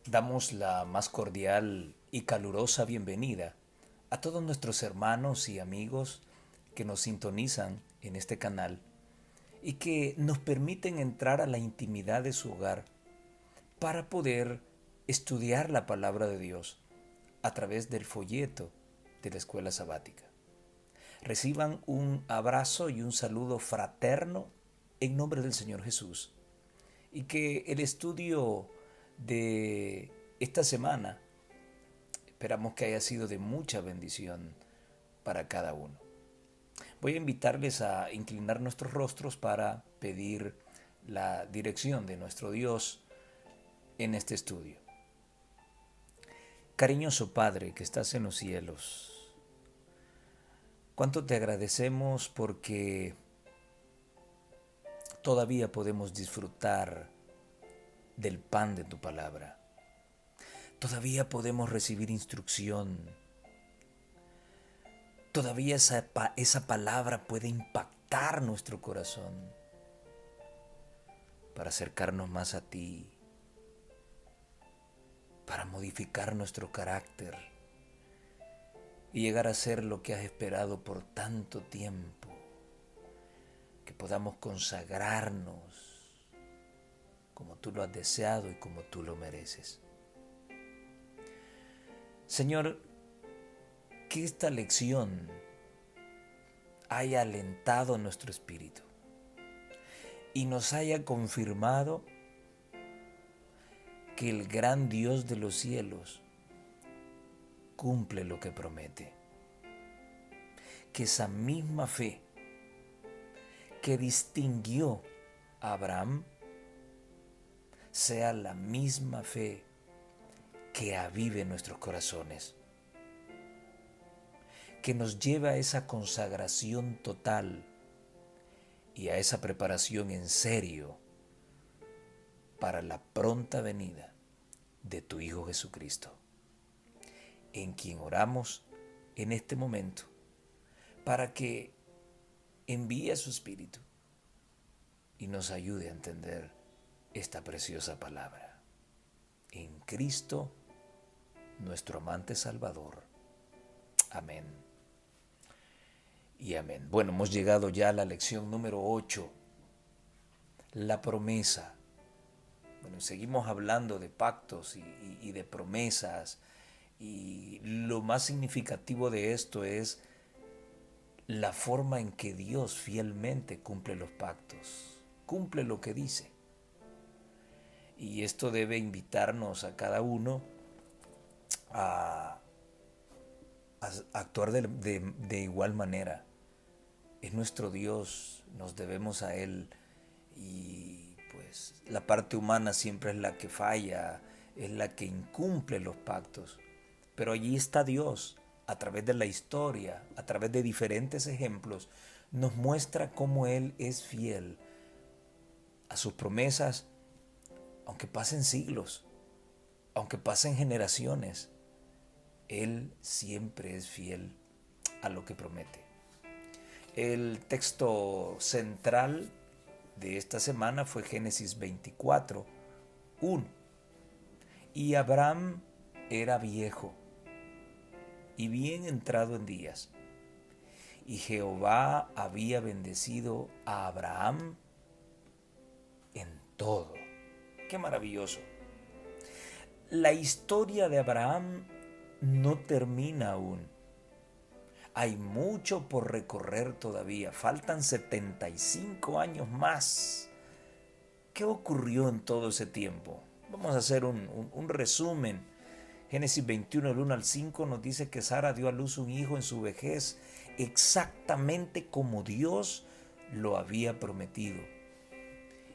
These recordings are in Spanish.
Damos la más cordial y calurosa bienvenida a todos nuestros hermanos y amigos que nos sintonizan en este canal y que nos permiten entrar a la intimidad de su hogar para poder estudiar la palabra de Dios a través del folleto de la escuela sabática. Reciban un abrazo y un saludo fraterno en nombre del Señor Jesús y que el estudio de esta semana esperamos que haya sido de mucha bendición para cada uno. Voy a invitarles a inclinar nuestros rostros para pedir la dirección de nuestro Dios en este estudio. Cariñoso Padre que estás en los cielos, cuánto te agradecemos porque todavía podemos disfrutar del pan de tu palabra. Todavía podemos recibir instrucción. Todavía esa palabra puede impactar nuestro corazón para acercarnos más a ti, para modificar nuestro carácter y llegar a ser lo que has esperado por tanto tiempo, que podamos consagrarnos como tú lo has deseado y como tú lo mereces. Señor, que esta lección haya alentado nuestro espíritu y nos haya confirmado que el gran Dios de los cielos cumple lo que promete. Que esa misma fe que distinguió a Abraham sea la misma fe que avive nuestros corazones, que nos lleve a esa consagración total y a esa preparación en serio para la pronta venida de tu Hijo Jesucristo, en quien oramos en este momento para que envíe a su Espíritu y nos ayude a entender esta preciosa palabra. En Cristo, nuestro amante Salvador. Amén y amén. Bueno, hemos llegado ya a la lección número 8, la promesa. Bueno, seguimos hablando de pactos y de promesas, y lo más significativo de esto es la forma en que Dios fielmente cumple los pactos, cumple lo que dice. Y esto debe invitarnos a cada uno a, a actuar de igual manera. Es nuestro Dios, nos debemos a Él, y pues la parte humana siempre es la que falla, es la que incumple los pactos. Pero allí está Dios, a través de la historia, a través de diferentes ejemplos, nos muestra cómo Él es fiel a sus promesas, aunque pasen siglos, aunque pasen generaciones. Él siempre es fiel a lo que promete. El texto central de esta semana fue Génesis 24, 1. Y Abraham era viejo y bien entrado en días, y Jehová había bendecido a Abraham en todo. Qué maravilloso. La historia de Abraham no termina aún. Hay mucho por recorrer todavía. Faltan 75 años más. ¿Qué ocurrió en todo ese tiempo? Vamos a hacer un resumen. Génesis 21, del 1 al 5 nos dice que Sara dio a luz un hijo en su vejez, exactamente como Dios lo había prometido.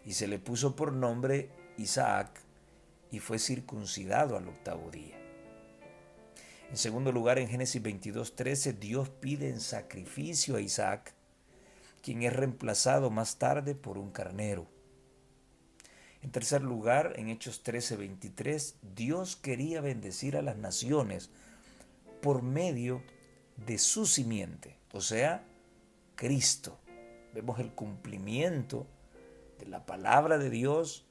Y se le puso por nombre Isaac, y fue circuncidado al octavo día. En segundo lugar, en Génesis 22:13, Dios pide en sacrificio a Isaac, quien es reemplazado más tarde por un carnero. En tercer lugar, en Hechos 13:23, Dios quería bendecir a las naciones por medio de su simiente, o sea, Cristo. Vemos el cumplimiento de la palabra de Dios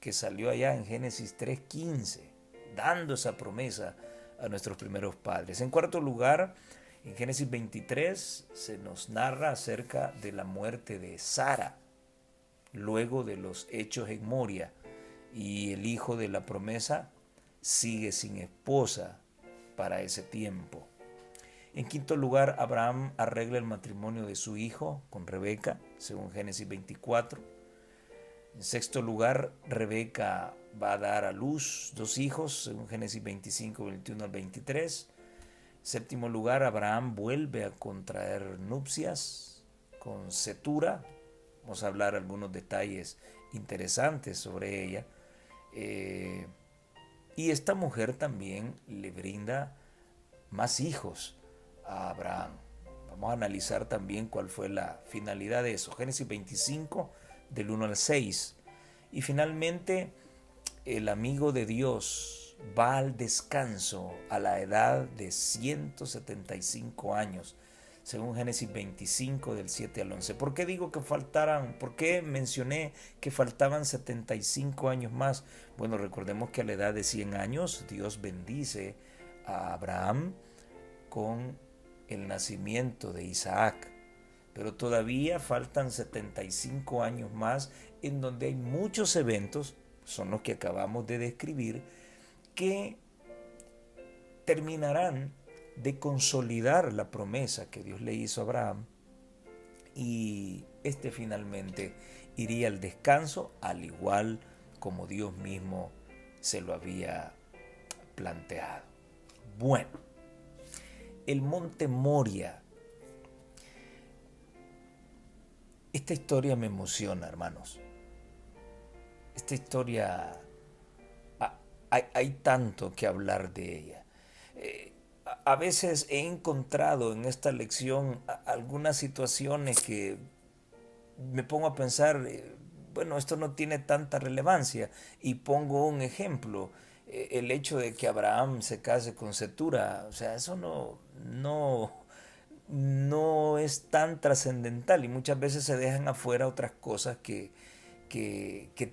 que salió allá en Génesis 3:15, dando esa promesa a nuestros primeros padres. En cuarto lugar, en Génesis 23 se nos narra acerca de la muerte de Sara, luego de los hechos en Moria, y el hijo de la promesa sigue sin esposa para ese tiempo. En quinto lugar, Abraham arregla el matrimonio de su hijo con Rebeca, según Génesis 24. En sexto lugar, Rebeca va a dar a luz 2 hijos, según Génesis 25, 21 al 23. En séptimo lugar, Abraham vuelve a contraer nupcias con Cetura. Vamos a hablar algunos detalles interesantes sobre ella. Y esta mujer también le brinda más hijos a Abraham. Vamos a analizar también cuál fue la finalidad de eso. Génesis 25, del 1 al 6. Y finalmente, el amigo de Dios va al descanso a la edad de 175 años, según Génesis 25, del 7 al 11. ¿Por qué digo que faltaran? ¿Por qué mencioné que faltaban 75 años más? Bueno, recordemos que a la edad de 100 años Dios bendice a Abraham con el nacimiento de Isaac, pero todavía faltan 75 años más en donde hay muchos eventos, son los que acabamos de describir, que terminarán de consolidar la promesa que Dios le hizo a Abraham, y este finalmente iría al descanso, al igual como Dios mismo se lo había planteado. Bueno, el monte Moria. Esta historia me emociona, hermanos. Esta historia, hay tanto que hablar de ella. A veces he encontrado en esta lección algunas situaciones que me pongo a pensar, bueno, esto no tiene tanta relevancia. Y pongo un ejemplo, el hecho de que Abraham se case con Cetura, o sea, eso no es tan trascendental, y muchas veces se dejan afuera otras cosas que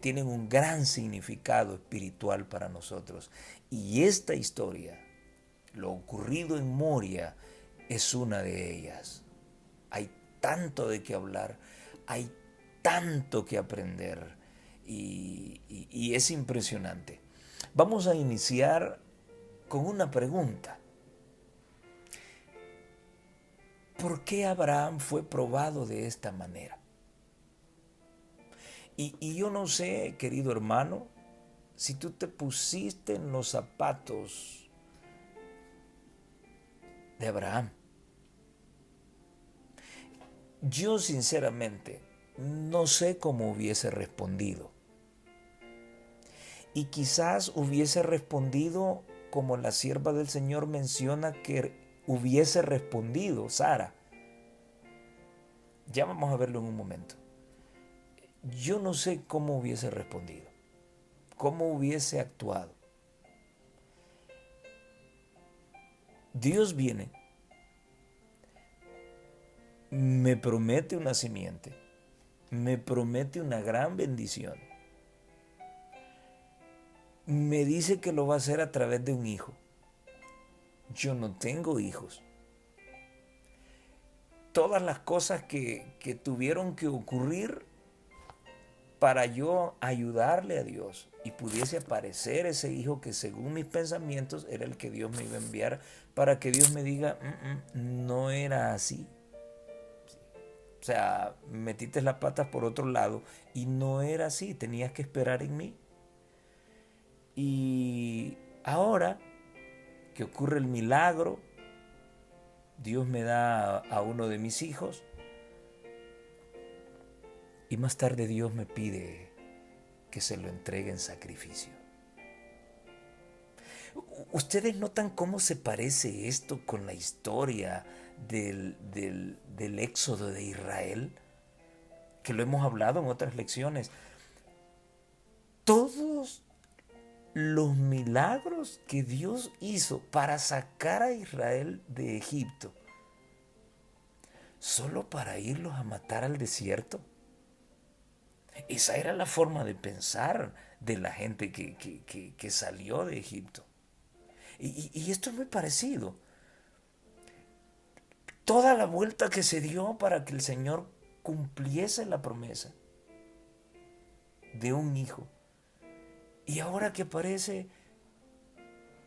tienen un gran significado espiritual para nosotros. Y esta historia, lo ocurrido en Moria, es una de ellas. Hay tanto de qué hablar, hay tanto que aprender, y es impresionante. Vamos a iniciar con una pregunta. ¿Por qué Abraham fue probado de esta manera? Y yo no sé, querido hermano, si tú te pusiste en los zapatos de Abraham. Yo sinceramente no sé cómo hubiese respondido. Y quizás hubiese respondido como la sierva del Señor menciona que hubiese respondido Sara. Ya vamos a verlo en un momento. Yo no sé cómo hubiese respondido, cómo hubiese actuado. Dios viene, me promete una simiente, me promete una gran bendición, me dice que lo va a hacer a través de un hijo. Yo no tengo hijos. Todas las cosas que tuvieron que ocurrir para yo ayudarle a Dios y pudiese aparecer ese hijo que según mis pensamientos era el que Dios me iba a enviar, para que Dios me diga, no era así. O sea, metiste las patas por otro lado y no era así, tenías que esperar en mí. Y ahora que ocurre el milagro, Dios me da a uno de mis hijos, y más tarde Dios me pide que se lo entregue en sacrificio. ¿Ustedes notan cómo se parece esto con la historia del éxodo de Israel? Que lo hemos hablado en otras lecciones. Todos los milagros que Dios hizo para sacar a Israel de Egipto, solo para irlos a matar al desierto. Esa era la forma de pensar de la gente que salió de Egipto. Y esto es muy parecido. Toda la vuelta que se dio para que el Señor cumpliese la promesa de un hijo. Y ahora que aparece,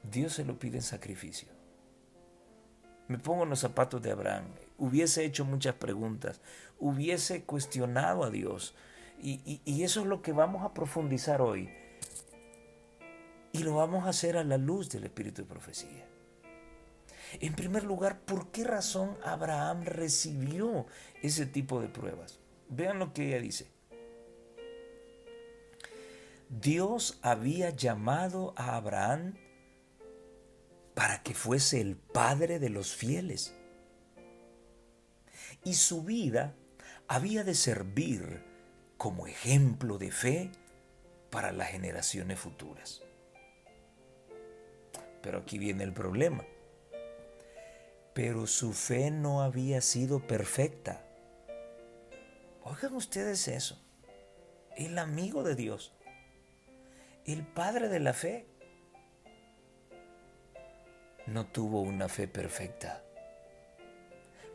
Dios se lo pide en sacrificio. Me pongo en los zapatos de Abraham. Hubiese hecho muchas preguntas. Hubiese cuestionado a Dios. Y eso es lo que vamos a profundizar hoy. Y lo vamos a hacer a la luz del Espíritu de Profecía. En primer lugar, ¿por qué razón Abraham recibió ese tipo de pruebas? Vean lo que ella dice. Dios había llamado a Abraham para que fuese el padre de los fieles. Y su vida había de servir como ejemplo de fe para las generaciones futuras. Pero aquí viene el problema. Pero su fe no había sido perfecta. Oigan ustedes eso. El amigo de Dios, el padre de la fe, no tuvo una fe perfecta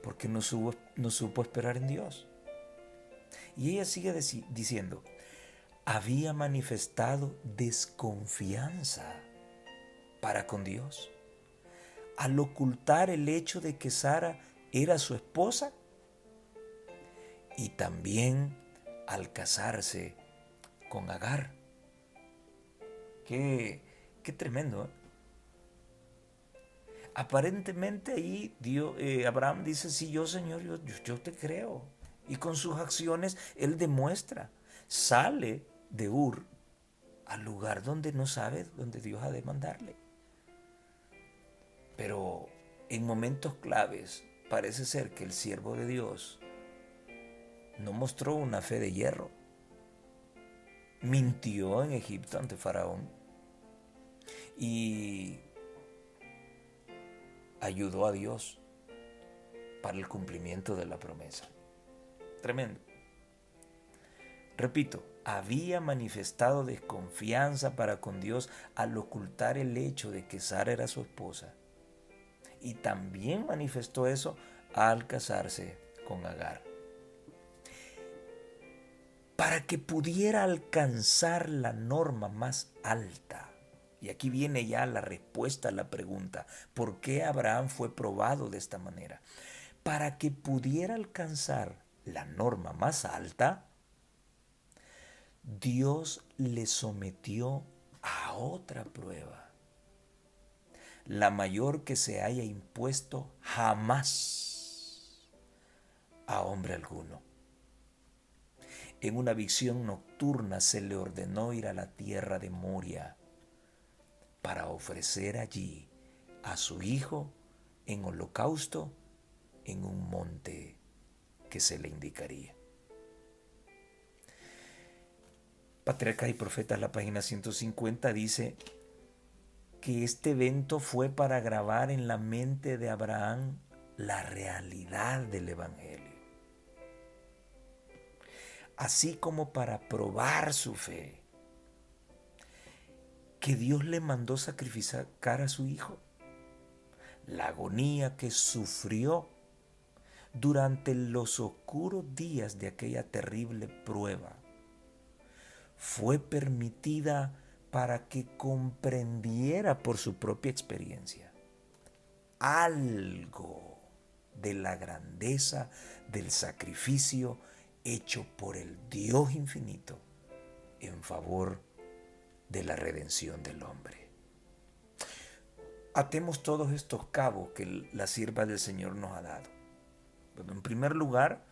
porque no supo esperar en Dios. Y ella sigue diciendo, había manifestado desconfianza para con Dios al ocultar el hecho de que Sara era su esposa y también al casarse con Agar. Qué tremendo, ¿eh? Aparentemente ahí Abraham dice, sí, Señor, yo te creo. Y con sus acciones él demuestra, sale de Ur al lugar donde no sabe, donde Dios ha de mandarle. Pero en momentos claves parece ser que el siervo de Dios no mostró una fe de hierro. Mintió en Egipto ante Faraón y ayudó a Dios para el cumplimiento de la promesa. Tremendo. Repito, había manifestado desconfianza para con Dios al ocultar el hecho de que Sara era su esposa. Y también manifestó eso al casarse con Agar. Para que pudiera alcanzar la norma más alta. Y aquí viene ya la respuesta a la pregunta, ¿por qué Abraham fue probado de esta manera? Para que pudiera alcanzar la norma más alta, Dios le sometió a otra prueba, la mayor que se haya impuesto jamás a hombre alguno. En una visión nocturna se le ordenó ir a la tierra de Moria para ofrecer allí a su hijo en holocausto en un monte que se le indicaría. Patriarcas y Profetas, la página 150, dice que este evento fue para grabar en la mente de Abraham la realidad del Evangelio, así como para probar su fe, que Dios le mandó sacrificar a su hijo. La agonía que sufrió durante los oscuros días de aquella terrible prueba fue permitida para que comprendiera por su propia experiencia algo de la grandeza del sacrificio hecho por el Dios infinito en favor de la redención del hombre. Atemos todos estos cabos que la sierva del Señor nos ha dado. Bueno, en primer lugar,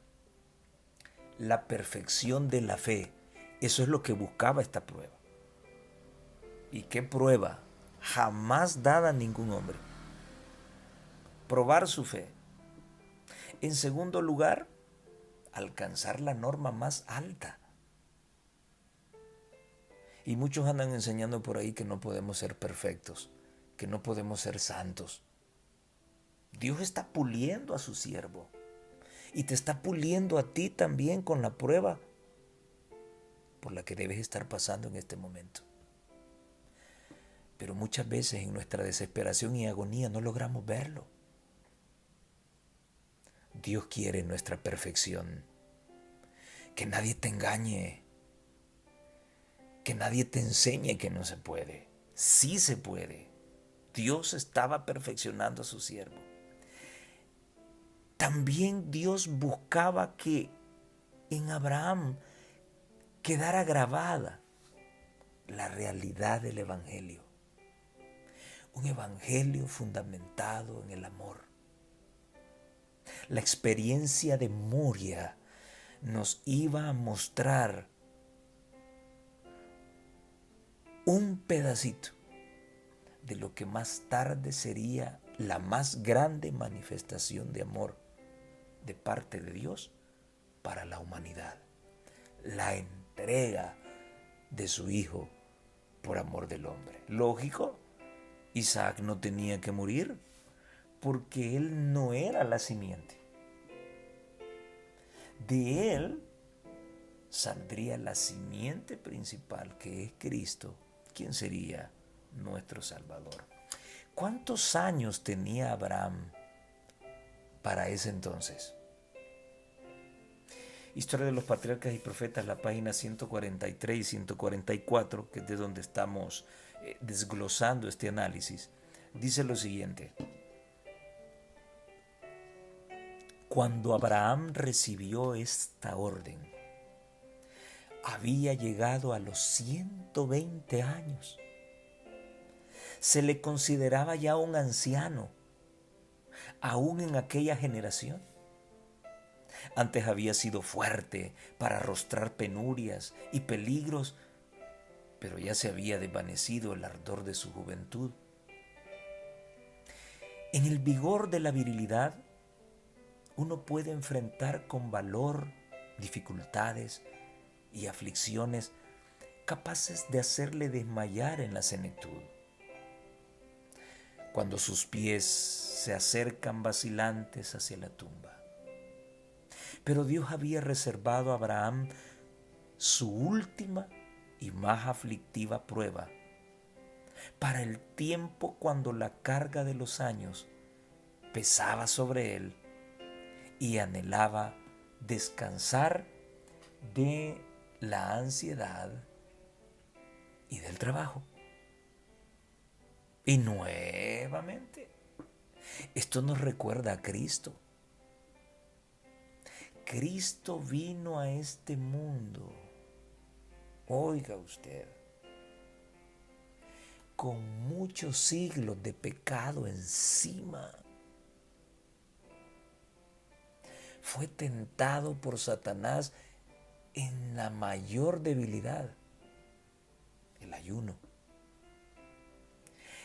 la perfección de la fe. Eso es lo que buscaba esta prueba. ¿Y qué prueba? Jamás dada a ningún hombre. Probar su fe. En segundo lugar, alcanzar la norma más alta. Y muchos andan enseñando por ahí que no podemos ser perfectos, que no podemos ser santos. Dios está puliendo a su siervo y te está puliendo a ti también con la prueba. por la que debes estar pasando en este momento. Pero muchas veces en nuestra desesperación y agonía no logramos verlo. Dios quiere nuestra perfección. Que nadie te engañe. Que nadie te enseñe que no se puede. Sí se puede. Dios estaba perfeccionando a su siervo. También Dios buscaba que en Abraham quedara grabada la realidad del Evangelio. Un Evangelio fundamentado en el amor. La experiencia de Moria nos iba a mostrar un pedacito de lo que más tarde sería la más grande manifestación de amor de parte de Dios para la humanidad. La entrega de su Hijo por amor del hombre. Lógico, Isaac no tenía que morir porque él no era la simiente. De él saldría la simiente principal, que es Cristo, quien sería nuestro Salvador. ¿Cuántos años tenía Abraham para ese entonces? Historia de los Patriarcas y Profetas, la página 143 y 144, que es de donde estamos desglosando este análisis, dice lo siguiente. Cuando Abraham recibió esta orden, había llegado a los 120 años. Se le consideraba ya un anciano, aún en aquella generación. Antes había sido fuerte para arrostrar penurias y peligros, pero ya se había desvanecido el ardor de su juventud. En el vigor de la virilidad, uno puede enfrentar con valor dificultades y aflicciones capaces de hacerle desmayar en la senectud. Cuando sus pies se acercan vacilantes hacia la tumba. Pero Dios había reservado a Abraham su última y más aflictiva prueba para el tiempo cuando la carga de los años pesaba sobre él y anhelaba descansar de la ansiedad y del trabajo. Y nuevamente, esto nos recuerda a Cristo. Cristo vino a este mundo, oiga usted, con muchos siglos de pecado encima. Fue tentado por Satanás en la mayor debilidad, el ayuno.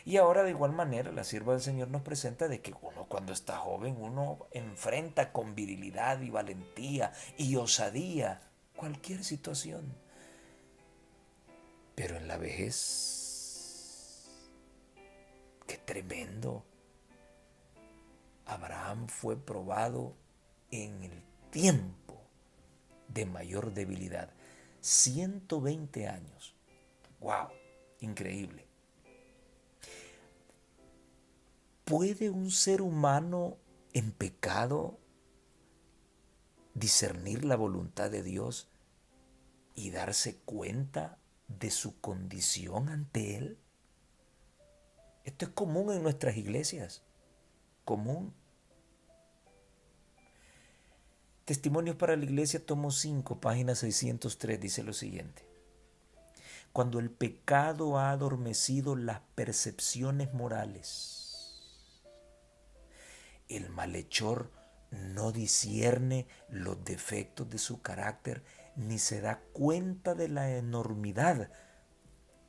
Y ahora de igual manera la sierva del Señor nos presenta de que uno cuando está joven, uno enfrenta con virilidad y valentía y osadía cualquier situación. Pero en la vejez, qué tremendo. Abraham fue probado en el tiempo de mayor debilidad. 120 años. ¡Wow! Increíble. ¿Puede un ser humano en pecado discernir la voluntad de Dios y darse cuenta de su condición ante Él? Esto es común en nuestras iglesias. Común. Testimonios para la Iglesia, tomo 5, página 603, dice lo siguiente. Cuando el pecado ha adormecido las percepciones morales, el malhechor no discierne los defectos de su carácter ni se da cuenta de la enormidad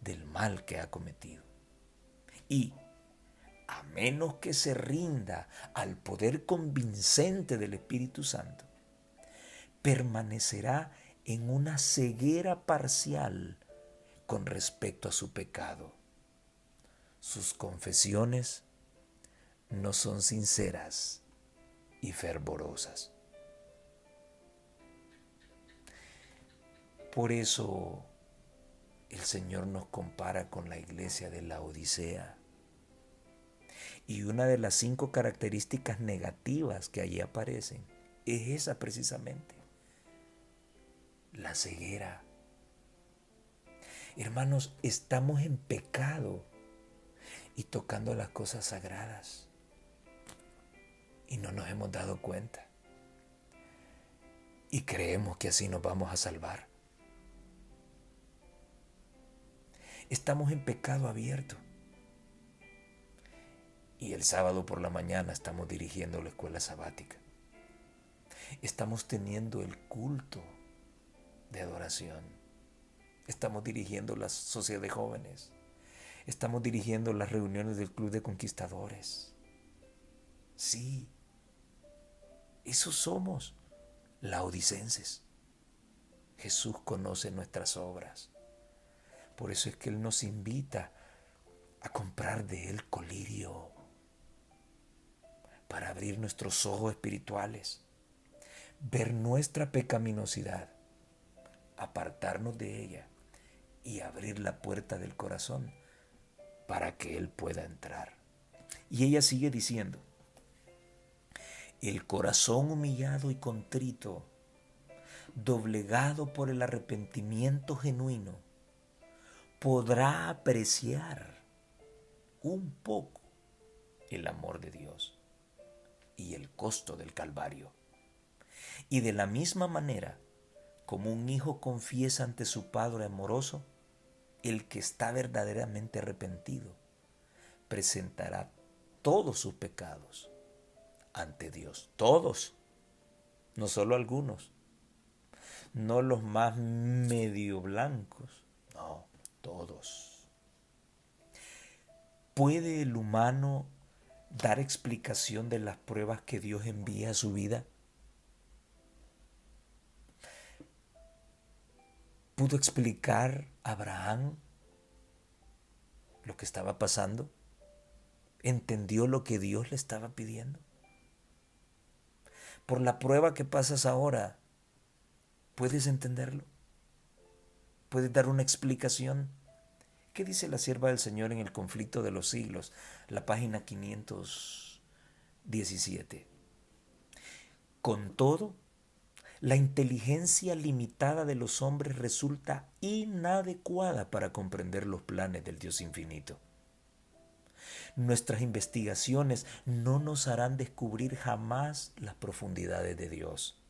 del mal que ha cometido. Y, a menos que se rinda al poder convincente del Espíritu Santo, permanecerá en una ceguera parcial con respecto a su pecado. Sus confesiones no son sinceras y fervorosas. Por eso el Señor nos compara con la iglesia de la Odisea. Y una de las 5 características negativas que allí aparecen es esa precisamente, la ceguera. Hermanos, estamos en pecado y tocando las cosas sagradas y no nos hemos dado cuenta. Y creemos que así nos vamos a salvar. Estamos en pecado abierto. Y el sábado por la mañana estamos dirigiendo la escuela sabática. Estamos teniendo el culto de adoración. Estamos dirigiendo la sociedad de jóvenes. Estamos dirigiendo las reuniones del Club de Conquistadores. Sí, esos somos laodicenses. Jesús conoce nuestras obras. Por eso es que Él nos invita a comprar de Él colirio para abrir nuestros ojos espirituales, ver nuestra pecaminosidad, apartarnos de ella y abrir la puerta del corazón para que Él pueda entrar. Y ella sigue diciendo, el corazón humillado y contrito, doblegado por el arrepentimiento genuino, podrá apreciar un poco el amor de Dios y el costo del Calvario. Y de la misma manera, como un hijo confiesa ante su padre amoroso, el que está verdaderamente arrepentido presentará todos sus pecados ante Dios. Todos, no solo algunos, no los más medio blancos, no, todos. ¿Puede el humano dar explicación de las pruebas que Dios envía a su vida? ¿Pudo explicar a Abraham lo que estaba pasando? ¿Entendió lo que Dios le estaba pidiendo? Por la prueba que pasas ahora, ¿puedes entenderlo? ¿Puedes dar una explicación? ¿Qué dice la sierva del Señor en el conflicto de los siglos? La página 517. Con todo, la inteligencia limitada de los hombres resulta inadecuada para comprender los planes del Dios infinito. Nuestras investigaciones no nos harán descubrir jamás las profundidades de Dios.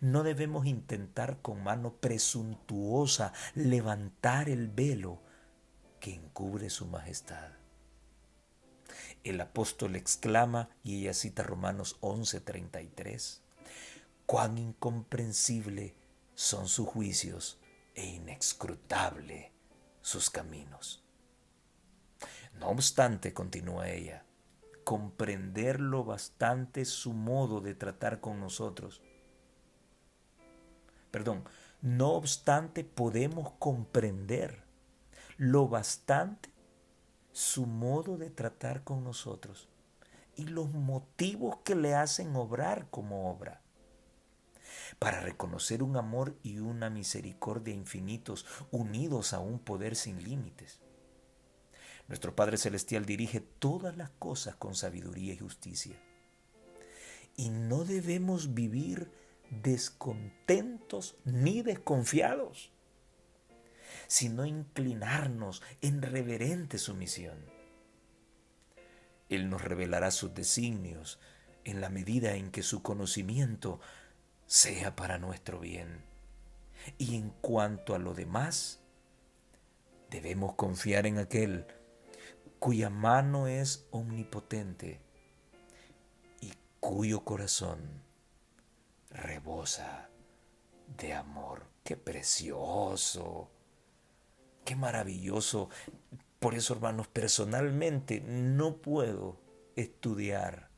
No debemos intentar con mano presuntuosa levantar el velo que encubre su majestad. El apóstol exclama, y ella cita Romanos 11:33, cuán incomprensible son sus juicios e inescrutable sus caminos. No obstante, continúa ella, comprender lo bastante su modo de tratar con nosotros. No obstante podemos comprender lo bastante su modo de tratar con nosotros y los motivos que le hacen obrar como obra, para reconocer un amor y una misericordia infinitos unidos a un poder sin límites. Nuestro Padre Celestial dirige todas las cosas con sabiduría y justicia. Y no debemos vivir descontentos ni desconfiados, sino inclinarnos en reverente sumisión. Él nos revelará sus designios en la medida en que su conocimiento sea para nuestro bien. Y en cuanto a lo demás, debemos confiar en aquel cuya mano es omnipotente y cuyo corazón rebosa de amor. ¡Qué precioso! ¡Qué maravilloso! Por eso, hermanos, personalmente no puedo estudiar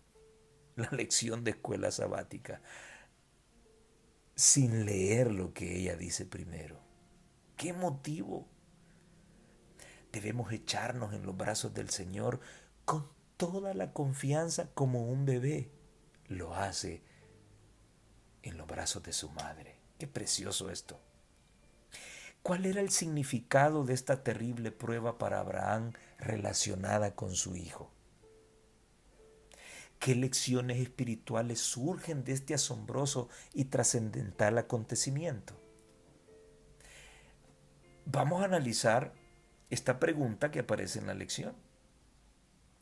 la lección de escuela sabática sin leer lo que ella dice primero. ¿Qué motivo? Debemos echarnos en los brazos del Señor con toda la confianza como un bebé lo hace en los brazos de su madre. Qué precioso esto. ¿Cuál era el significado de esta terrible prueba para Abraham relacionada con su hijo? ¿Qué lecciones espirituales surgen de este asombroso y trascendental acontecimiento? Vamos a analizar esta pregunta que aparece en la lección.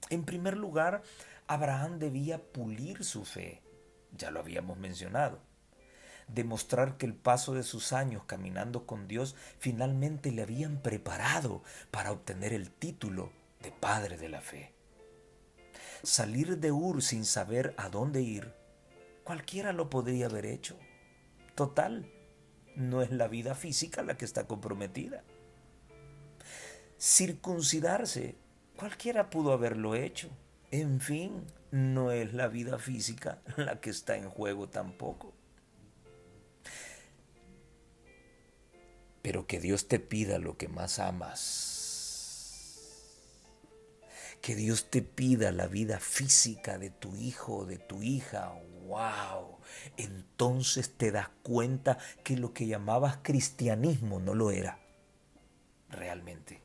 En primer lugar, Abraham debía pulir su fe, ya lo habíamos mencionado, demostrar que el paso de sus años caminando con Dios finalmente le habían preparado para obtener el título de padre de la fe. Salir de Ur sin saber a dónde ir, cualquiera lo podría haber hecho. Total, no es la vida física la que está comprometida. Circuncidarse, cualquiera pudo haberlo hecho. En fin, no es la vida física la que está en juego tampoco. Pero que Dios te pida lo que más amas. Que Dios te pida la vida física de tu hijo o de tu hija. ¡Wow! Entonces te das cuenta que lo que llamabas cristianismo no lo era realmente.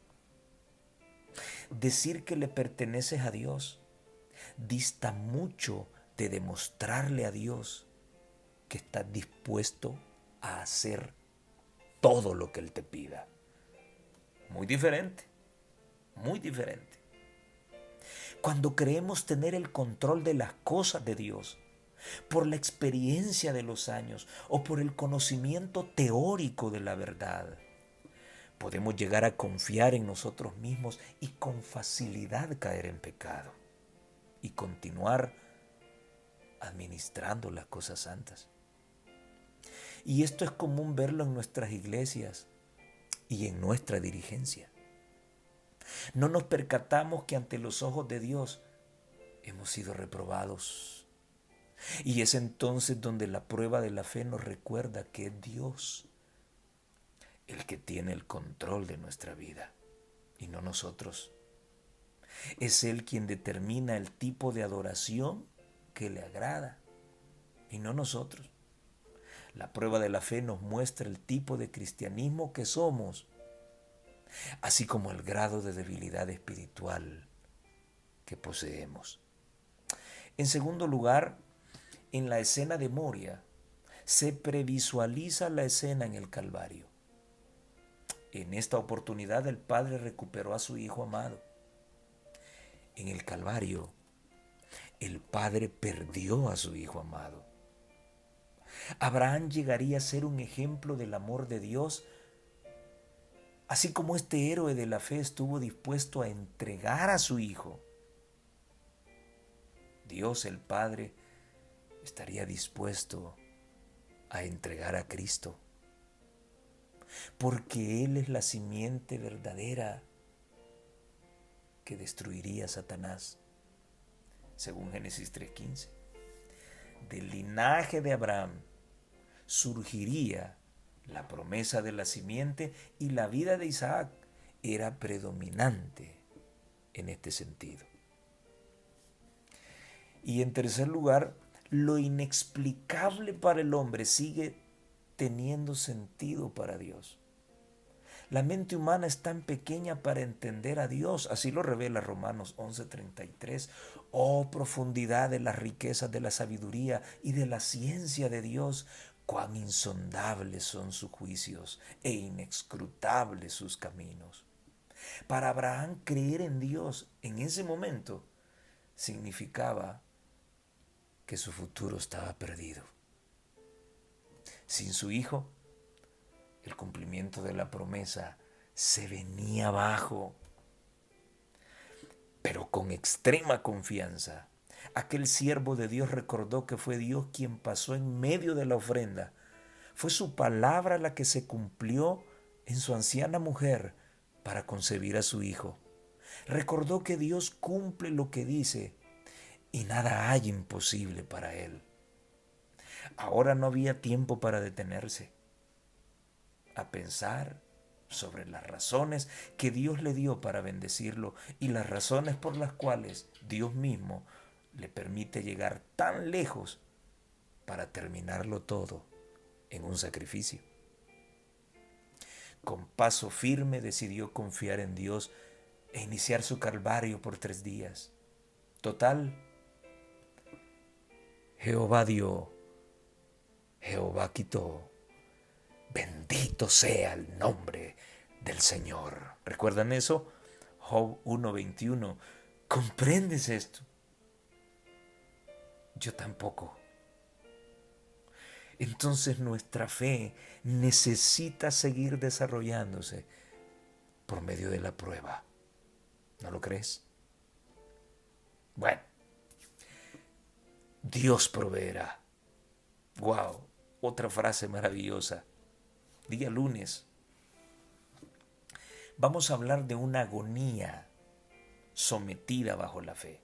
Decir que le perteneces a Dios dista mucho de demostrarle a Dios que estás dispuesto a hacer todo lo que Él te pida. Muy diferente, muy diferente. Cuando creemos tener el control de las cosas de Dios, por la experiencia de los años o por el conocimiento teórico de la verdad, podemos llegar a confiar en nosotros mismos y con facilidad caer en pecado y continuar administrando las cosas santas. Y esto es común verlo en nuestras iglesias y en nuestra dirigencia. No nos percatamos que ante los ojos de Dios hemos sido reprobados. Y es entonces donde la prueba de la fe nos recuerda que es Dios el que tiene el control de nuestra vida y no nosotros. Es Él quien determina el tipo de adoración que le agrada y no nosotros. La prueba de la fe nos muestra el tipo de cristianismo que somos, así como el grado de debilidad espiritual que poseemos. En segundo lugar, en la escena de Moria, se previsualiza la escena en el Calvario. En esta oportunidad el Padre recuperó a su Hijo amado. En el Calvario, el Padre perdió a su Hijo amado. Abraham llegaría a ser un ejemplo del amor de Dios, así como este héroe de la fe estuvo dispuesto a entregar a su Hijo. Dios el Padre estaría dispuesto a entregar a Cristo, porque Él es la simiente verdadera que destruiría a Satanás, según Génesis 3:15. Del linaje de Abraham surgiría la promesa de la simiente y la vida de Isaac era predominante en este sentido. Y en tercer lugar, lo inexplicable para el hombre sigue teniendo sentido para Dios. La mente humana es tan pequeña para entender a Dios, así lo revela Romanos 11:33. Oh, profundidad de las riquezas de la sabiduría y de la ciencia de Dios, cuán insondables son sus juicios e inescrutables sus caminos. Para Abraham, creer en Dios en ese momento significaba que su futuro estaba perdido. Sin su hijo, el cumplimiento de la promesa se venía abajo. Pero con extrema confianza, aquel siervo de Dios recordó que fue Dios quien pasó en medio de la ofrenda. Fue su palabra la que se cumplió en su anciana mujer para concebir a su hijo. Recordó que Dios cumple lo que dice y nada hay imposible para él. Ahora no había tiempo para detenerse a pensar sobre las razones que Dios le dio para bendecirlo y las razones por las cuales Dios mismo le permite llegar tan lejos para terminarlo todo en un sacrificio. con paso firme decidió confiar en Dios e iniciar su calvario por 3 días. Total, Jehová dio, Jehová quitó. Bendito sea el nombre del Señor. ¿Recuerdan eso? Job 1:21. ¿Comprendes esto? Yo tampoco. Entonces nuestra fe necesita seguir desarrollándose por medio de la prueba. ¿No lo crees? Bueno, Dios proveerá. Wow, otra frase maravillosa. Día lunes. Vamos a hablar de una agonía sometida bajo la fe.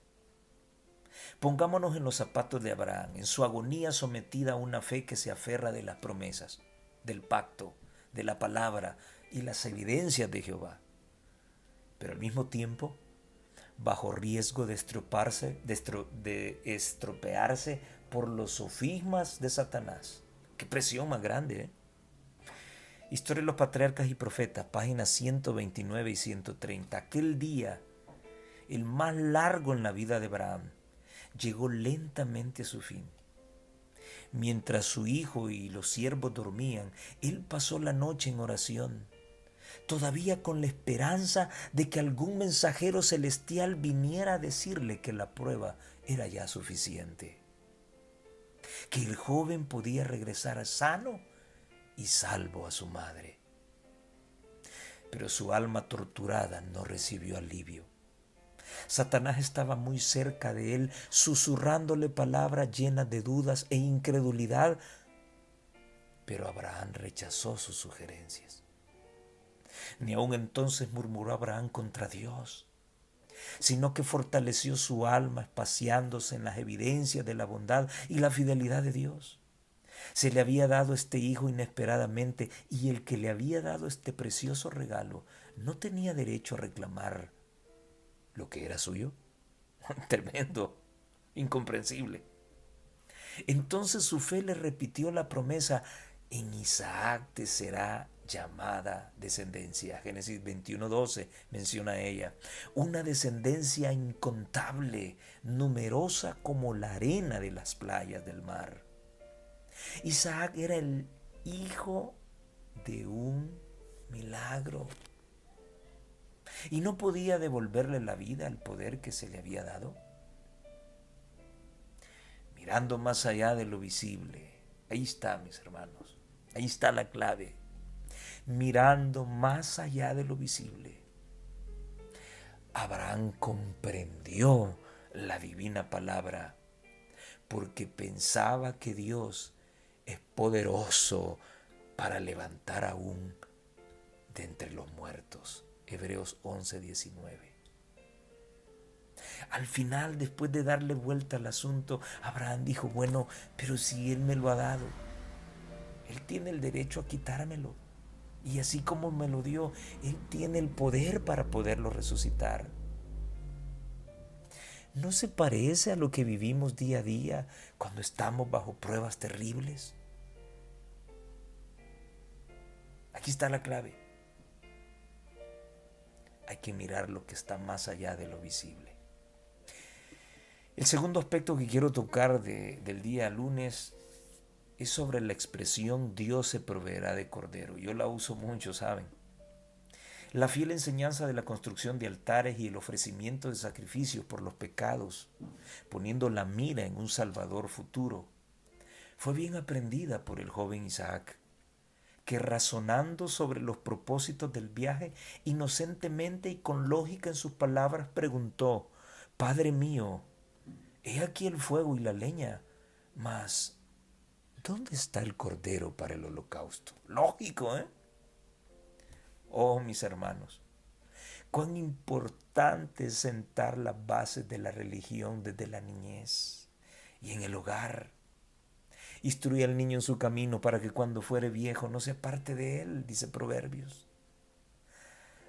Pongámonos en los zapatos de Abraham, en su agonía sometida a una fe que se aferra de las promesas, del pacto, de la palabra y las evidencias de Jehová. Pero al mismo tiempo, bajo riesgo de estropearse por los sofismas de Satanás. Qué presión más grande, ¿eh? Historia de los Patriarcas y Profetas, páginas 129 y 130. Aquel día, el más largo en la vida de Abraham, llegó lentamente a su fin. Mientras su hijo y los siervos dormían, él pasó la noche en oración, todavía con la esperanza de que algún mensajero celestial viniera a decirle que la prueba era ya suficiente, que el joven podía regresar sano y salvo a su madre. Pero su alma torturada no recibió alivio. Satanás estaba muy cerca de él, susurrándole palabras llenas de dudas e incredulidad, pero Abraham rechazó sus sugerencias. Ni aun entonces murmuró Abraham contra Dios, sino que fortaleció su alma espaciándose en las evidencias de la bondad y la fidelidad de Dios. Se le había dado este hijo inesperadamente y el que le había dado este precioso regalo no tenía derecho a reclamar lo que era suyo. Tremendo, incomprensible. Entonces su fe le repitió la promesa: en Isaac te será llamada descendencia. Génesis 21:12 menciona ella. Una descendencia incontable, numerosa como la arena de las playas del mar. Isaac era el hijo de un milagro y no podía devolverle la vida al poder que se le había dado. Mirando más allá de lo visible, ahí está, mis hermanos, ahí está la clave. Mirando más allá de lo visible, Abraham comprendió la divina palabra porque pensaba que Dios es poderoso para levantar aún de entre los muertos. Hebreos 11:19. Al final, después de darle vuelta al asunto, Abraham dijo: bueno, pero si Él me lo ha dado, Él tiene el derecho a quitármelo. Y así como me lo dio, Él tiene el poder para poderlo resucitar. ¿No se parece a lo que vivimos día a día cuando estamos bajo pruebas terribles? Aquí está la clave. Hay que mirar lo que está más allá de lo visible. El segundo aspecto que quiero tocar del día lunes es sobre la expresión Dios se proveerá de cordero. Yo la uso mucho, ¿saben? La fiel enseñanza de la construcción de altares y el ofrecimiento de sacrificios por los pecados, poniendo la mira en un Salvador futuro, fue bien aprendida por el joven Isaac, que razonando sobre los propósitos del viaje, inocentemente y con lógica en sus palabras preguntó: Padre mío, he aquí el fuego y la leña, mas ¿dónde está el cordero para el holocausto? Lógico, ¿eh? Oh, mis hermanos, cuán importante es sentar las bases de la religión desde la niñez y en el hogar. Instruye al niño en su camino para que cuando fuere viejo no se aparte de él, dice Proverbios.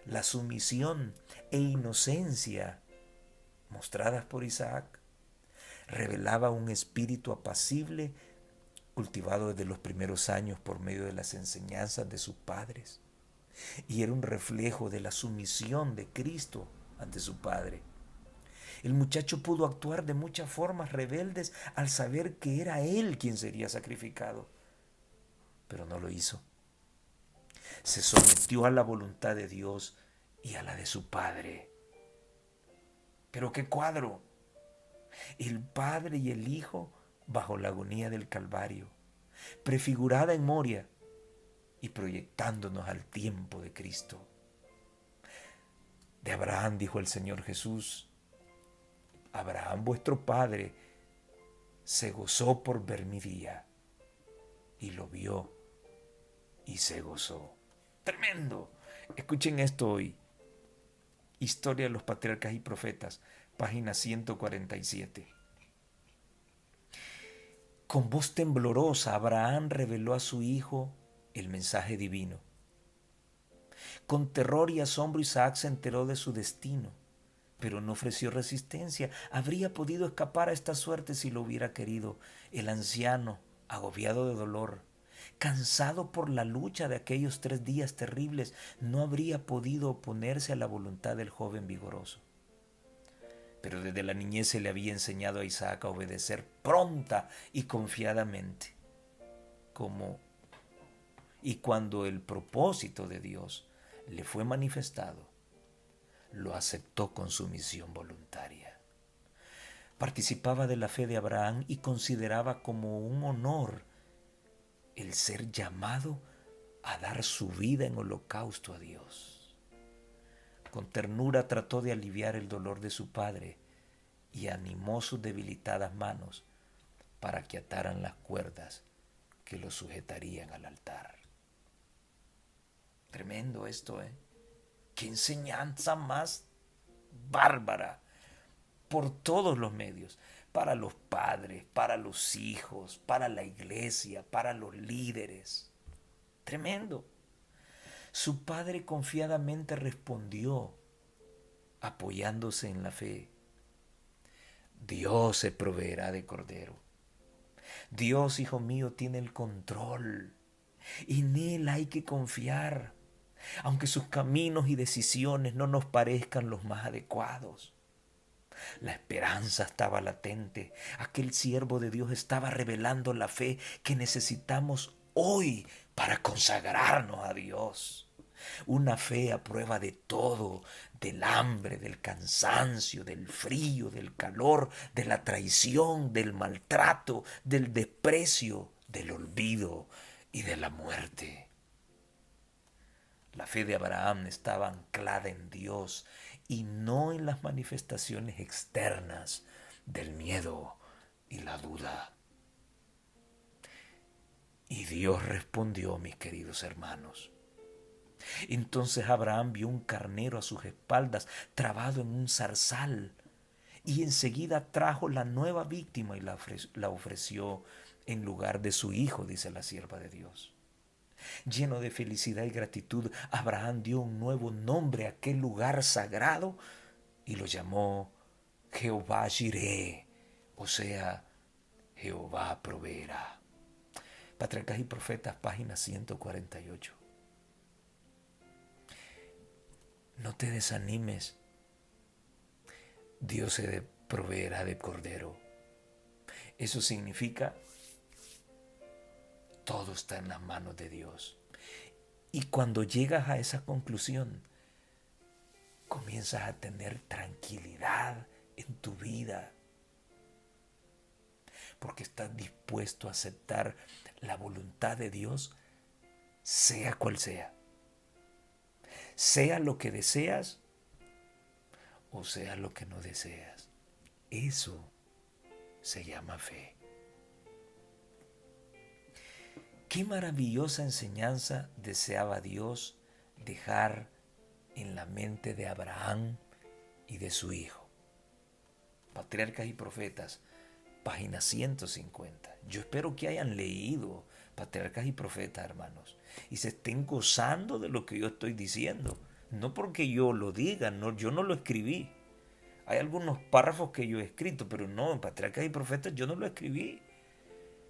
La sumisión e inocencia mostradas por Isaac revelaba un espíritu apacible cultivado desde los primeros años por medio de las enseñanzas de sus padres. y era un reflejo de la sumisión de Cristo ante su Padre. El muchacho pudo actuar de muchas formas rebeldes al saber que era él quien sería sacrificado, pero no lo hizo. Se sometió a la voluntad de Dios y a la de su Padre. Pero qué cuadro, el Padre y el Hijo bajo la agonía del Calvario, prefigurada en Moria y proyectándonos al tiempo de Cristo. De Abraham dijo el Señor Jesús: Abraham vuestro padre se gozó por ver mi día, y lo vio y se gozó. Tremendo. Escuchen esto hoy. Historia de los Patriarcas y Profetas, página 147. Con voz temblorosa, Abraham reveló a su hijo el mensaje divino. Con terror y asombro, Isaac se enteró de su destino, pero no ofreció resistencia. Habría podido escapar a esta suerte si lo hubiera querido. El anciano, agobiado de dolor, cansado por la lucha de aquellos 3 días terribles, no habría podido oponerse a la voluntad del joven vigoroso. Pero desde la niñez se le había enseñado a Isaac a obedecer pronta y confiadamente. Y cuando el propósito de Dios le fue manifestado, lo aceptó con sumisión voluntaria. Participaba de la fe de Abraham y consideraba como un honor el ser llamado a dar su vida en holocausto a Dios. Con ternura trató de aliviar el dolor de su padre y animó sus debilitadas manos para que ataran las cuerdas que lo sujetarían al altar. Tremendo esto, ¿eh? Qué enseñanza más bárbara, por todos los medios, para los padres, para los hijos, para la iglesia, para los líderes. Tremendo. Su padre confiadamente respondió, apoyándose en la fe: Dios se proveerá de cordero. Dios, hijo mío, tiene el control. En Él hay que confiar, aunque sus caminos y decisiones no nos parezcan los más adecuados. La esperanza estaba latente. Aquel siervo de Dios estaba revelando la fe que necesitamos hoy para consagrarnos a Dios. Una fe a prueba de todo, del hambre, del cansancio, del frío, del calor, de la traición, del maltrato, del desprecio, del olvido y de la muerte. La fe de Abraham estaba anclada en Dios y no en las manifestaciones externas del miedo y la duda. Y Dios respondió, mis queridos hermanos. Entonces Abraham vio un carnero a sus espaldas, trabado en un zarzal, y enseguida trajo la nueva víctima y la ofreció en lugar de su hijo, dice la sierva de Dios. Lleno de felicidad y gratitud, Abraham dio un nuevo nombre a aquel lugar sagrado y lo llamó Jehová Jireh, o sea, Jehová proveerá. Patriarcas y Profetas, página 148. No te desanimes. Dios se proveerá de cordero. Eso significa todo está en las manos de Dios. Y cuando llegas a esa conclusión, comienzas a tener tranquilidad en tu vida, porque estás dispuesto a aceptar la voluntad de Dios, sea cual sea. Sea lo que deseas o sea lo que no deseas. Eso se llama fe. Qué maravillosa enseñanza deseaba Dios dejar en la mente de Abraham y de su hijo. Patriarcas y Profetas, página 150. Yo espero que hayan leído Patriarcas y Profetas, hermanos, y se estén gozando de lo que yo estoy diciendo. No porque yo lo diga, no, yo no lo escribí. Hay algunos párrafos que yo he escrito, pero no, en Patriarcas y Profetas yo no lo escribí.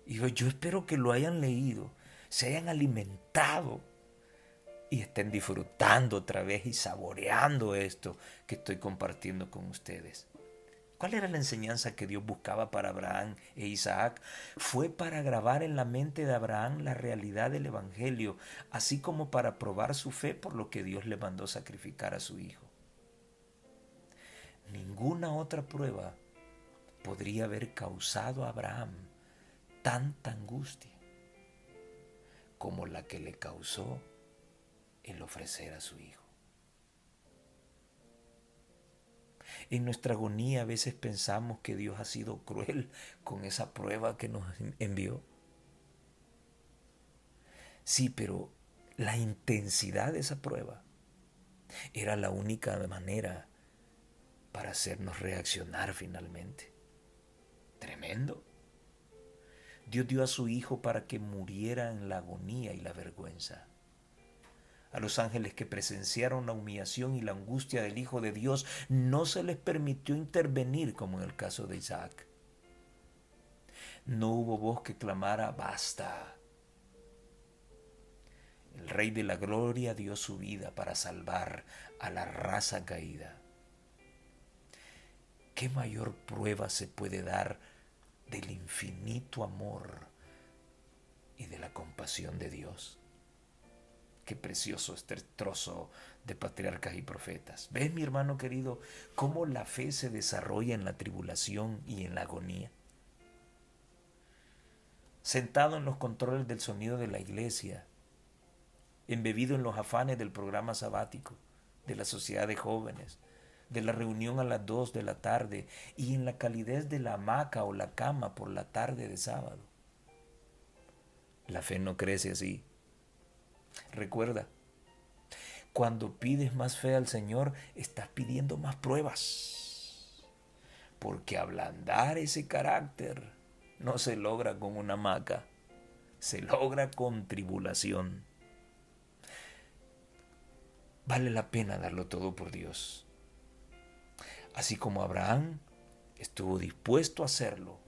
Y yo espero que lo hayan leído, se hayan alimentado y estén disfrutando otra vez y saboreando esto que estoy compartiendo con ustedes. ¿Cuál era la enseñanza que Dios buscaba para Abraham e Isaac? Fue para grabar en la mente de Abraham la realidad del Evangelio, así como para probar su fe por lo que Dios le mandó sacrificar a su hijo. Ninguna otra prueba podría haber causado a Abraham tanta angustia como la que le causó el ofrecer a su hijo. En nuestra agonía a veces pensamos que Dios ha sido cruel con esa prueba que nos envió. Sí, pero la intensidad de esa prueba era la única manera para hacernos reaccionar finalmente. Tremendo. Dios dio a su hijo para que muriera en la agonía y la vergüenza. A los ángeles que presenciaron la humillación y la angustia del Hijo de Dios no se les permitió intervenir como en el caso de Isaac. No hubo voz que clamara basta. El Rey de la Gloria dio su vida para salvar a la raza caída. ¿Qué mayor prueba se puede dar del infinito amor y de la compasión de Dios? Qué precioso este trozo de patriarcas y profetas. ¿Ves, mi hermano querido, cómo la fe se desarrolla en la tribulación y en la agonía? Sentado en los controles del sonido de la iglesia, embebido en los afanes del programa sabático, de la sociedad de jóvenes, de la reunión a las 2 de la tarde y en la calidez de la hamaca o la cama por la tarde de sábado. La fe no crece así. Recuerda, cuando pides más fe al Señor, estás pidiendo más pruebas. Porque ablandar ese carácter no se logra con una hamaca, se logra con tribulación. Vale la pena darlo todo por Dios. Así como Abraham estuvo dispuesto a hacerlo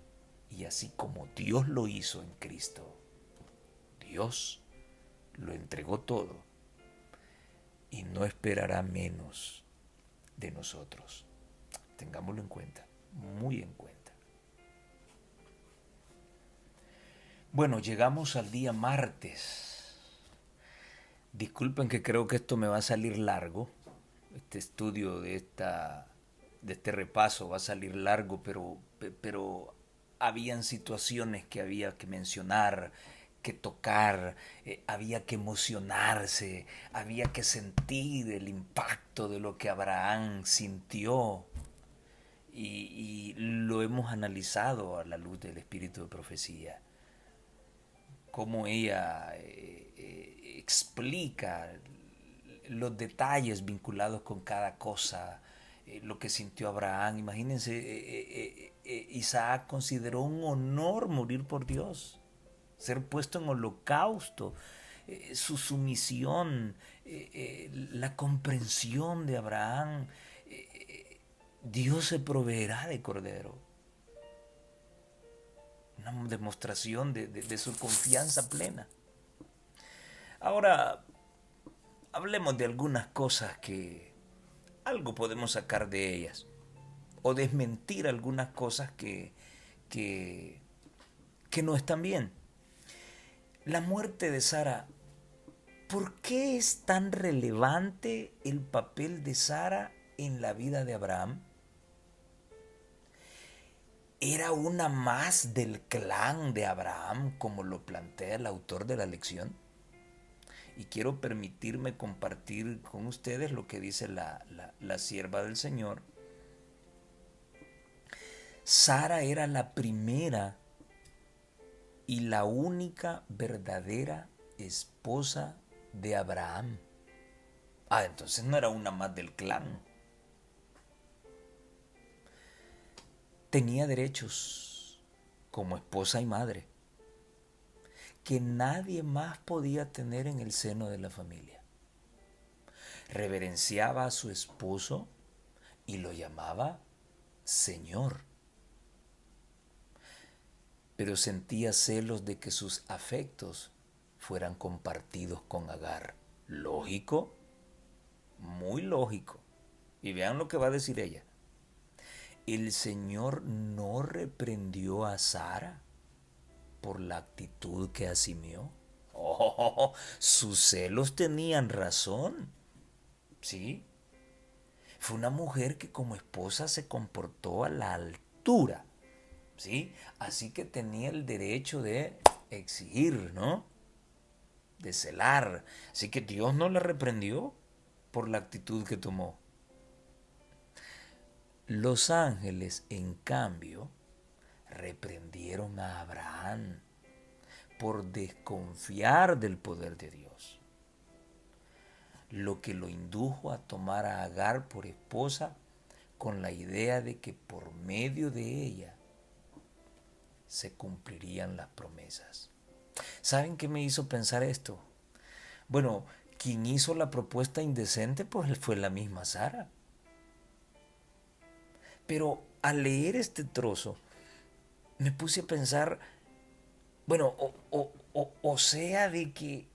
y así como Dios lo hizo en Cristo, Dios lo entregó todo y no esperará menos de nosotros. Tengámoslo en cuenta, muy en cuenta. Bueno, llegamos al día martes. Disculpen que creo que esto me va a salir largo. Este estudio de este repaso va a salir largo, pero habían situaciones que había que mencionar, que tocar, había que emocionarse, había que sentir el impacto de lo que Abraham sintió y lo hemos analizado a la luz del espíritu de profecía. Cómo ella explica los detalles vinculados con cada cosa, lo que sintió Abraham. Imagínense, Isaac consideró un honor morir por Dios, ser puesto en holocausto, su sumisión, la comprensión de Abraham. Dios se proveerá de cordero. Una demostración de su confianza plena. Ahora, hablemos de algunas cosas que algo podemos sacar de ellas o desmentir algunas cosas que, que no están bien. La muerte de Sara, ¿por qué es tan relevante el papel de Sara en la vida de Abraham? ¿Era una más del clan de Abraham como lo plantea el autor de la lección? Y quiero permitirme compartir con ustedes lo que dice la sierva del Señor. Sara era la primera y la única verdadera esposa de Abraham. Ah, entonces no era una más del clan. Tenía derechos como esposa y madre que nadie más podía tener en el seno de la familia. Reverenciaba a su esposo y lo llamaba Señor. Pero sentía celos de que sus afectos fueran compartidos con Agar. Lógico, muy lógico. Y vean lo que va a decir ella. El Señor no reprendió a Sara por la actitud que asumió. Oh, sus celos tenían razón. ¿Sí? Fue una mujer que como esposa se comportó a la altura. ¿Sí? Así que tenía el derecho de exigir, ¿no? De celar. Así que Dios no la reprendió por la actitud que tomó. Los ángeles, en cambio, reprendieron a Abraham por desconfiar del poder de Dios, lo que lo indujo a tomar a Agar por esposa con la idea de que por medio de ella se cumplirían las promesas. ¿Saben qué me hizo pensar esto? Bueno, quien hizo la propuesta indecente pues fue la misma Sara. Pero al leer este trozo me puse a pensar, bueno, o sea de que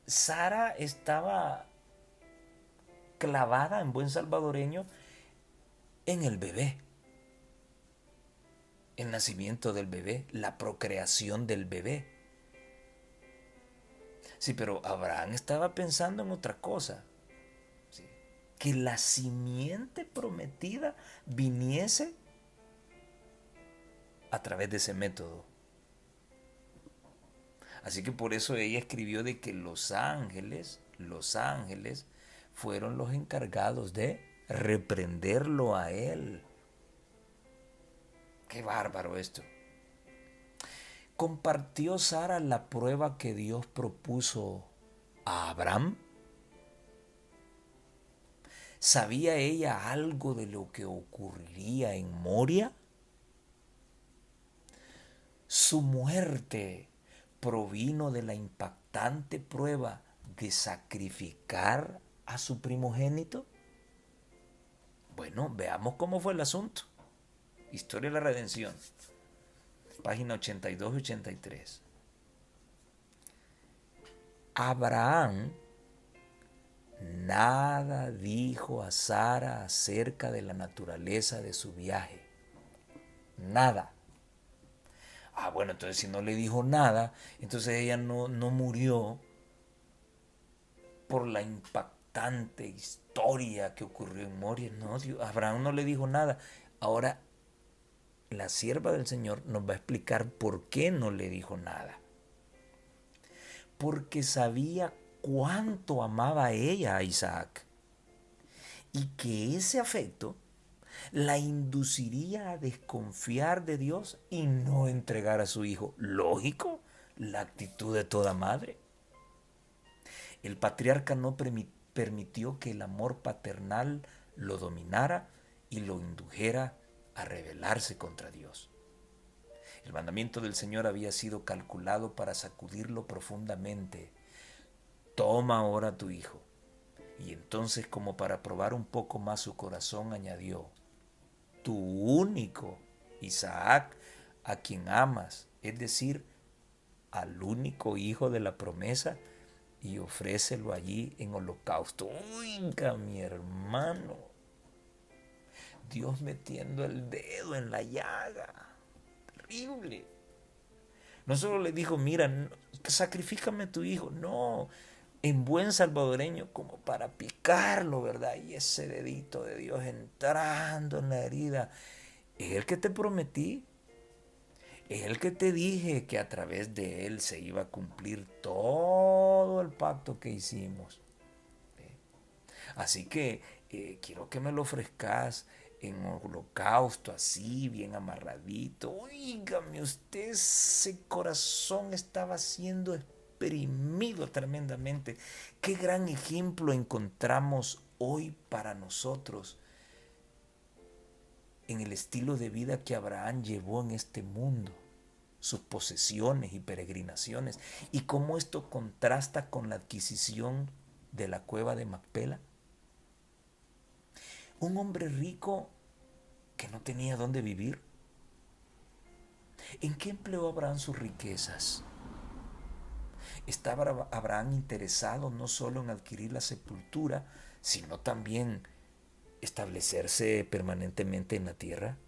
Sara estaba clavada en buen salvadoreño en el bebé, el nacimiento del bebé, la procreación del bebé. Sí, pero Abraham estaba pensando en otra cosa. ¿Sí? Que la simiente prometida viniese a través de ese método. Así que por eso ella escribió de que los ángeles fueron los encargados de reprenderlo a él. Qué bárbaro esto. ¿Compartió Sara la prueba que Dios propuso a Abraham? ¿Sabía ella algo de lo que ocurriría en Moria? Su muerte provino de la impactante prueba de sacrificar a su primogénito. Bueno, veamos cómo fue el asunto. Historia de la Redención, página 82 y 83. Abraham nada dijo a Sara acerca de la naturaleza de su viaje. Nada. Ah, bueno, entonces si no le dijo nada, entonces ella no murió por la impactante historia que ocurrió en Moria. No, Abraham no le dijo nada. Ahora la sierva del Señor nos va a explicar por qué no le dijo nada. Porque sabía cuánto amaba ella a Isaac y que ese afecto la induciría a desconfiar de Dios y no entregar a su hijo. Lógico, la actitud de toda madre. El patriarca no permitió que el amor paternal lo dominara y lo indujera a rebelarse contra Dios. El mandamiento del Señor había sido calculado para sacudirlo profundamente. Toma ahora tu hijo. Y entonces, como para probar un poco más su corazón, añadió, tu único Isaac, a quien amas, es decir, al único hijo de la promesa, y ofrécelo allí en holocausto. Oiga, mi hermano, Dios metiendo el dedo en la llaga. Terrible. No solo le dijo, mira, sacrifícame a tu hijo. No, en buen salvadoreño, como para picarlo, ¿verdad? Y ese dedito de Dios entrando en la herida. Es el que te prometí. Es el que te dije que a través de él se iba a cumplir todo el pacto que hicimos. Así que quiero que me lo ofrezcas en holocausto, así, bien amarradito. Oígame, usted, ese corazón estaba siendo exprimido tremendamente. Qué gran ejemplo encontramos hoy para nosotros en el estilo de vida que Abraham llevó en este mundo, sus posesiones y peregrinaciones, y cómo esto contrasta con la adquisición de la cueva de Macpela. Un hombre rico que no tenía dónde vivir. ¿En qué empleó Abraham sus riquezas? Estaba Abraham interesado no solo en adquirir la sepultura, sino también establecerse permanentemente en la tierra.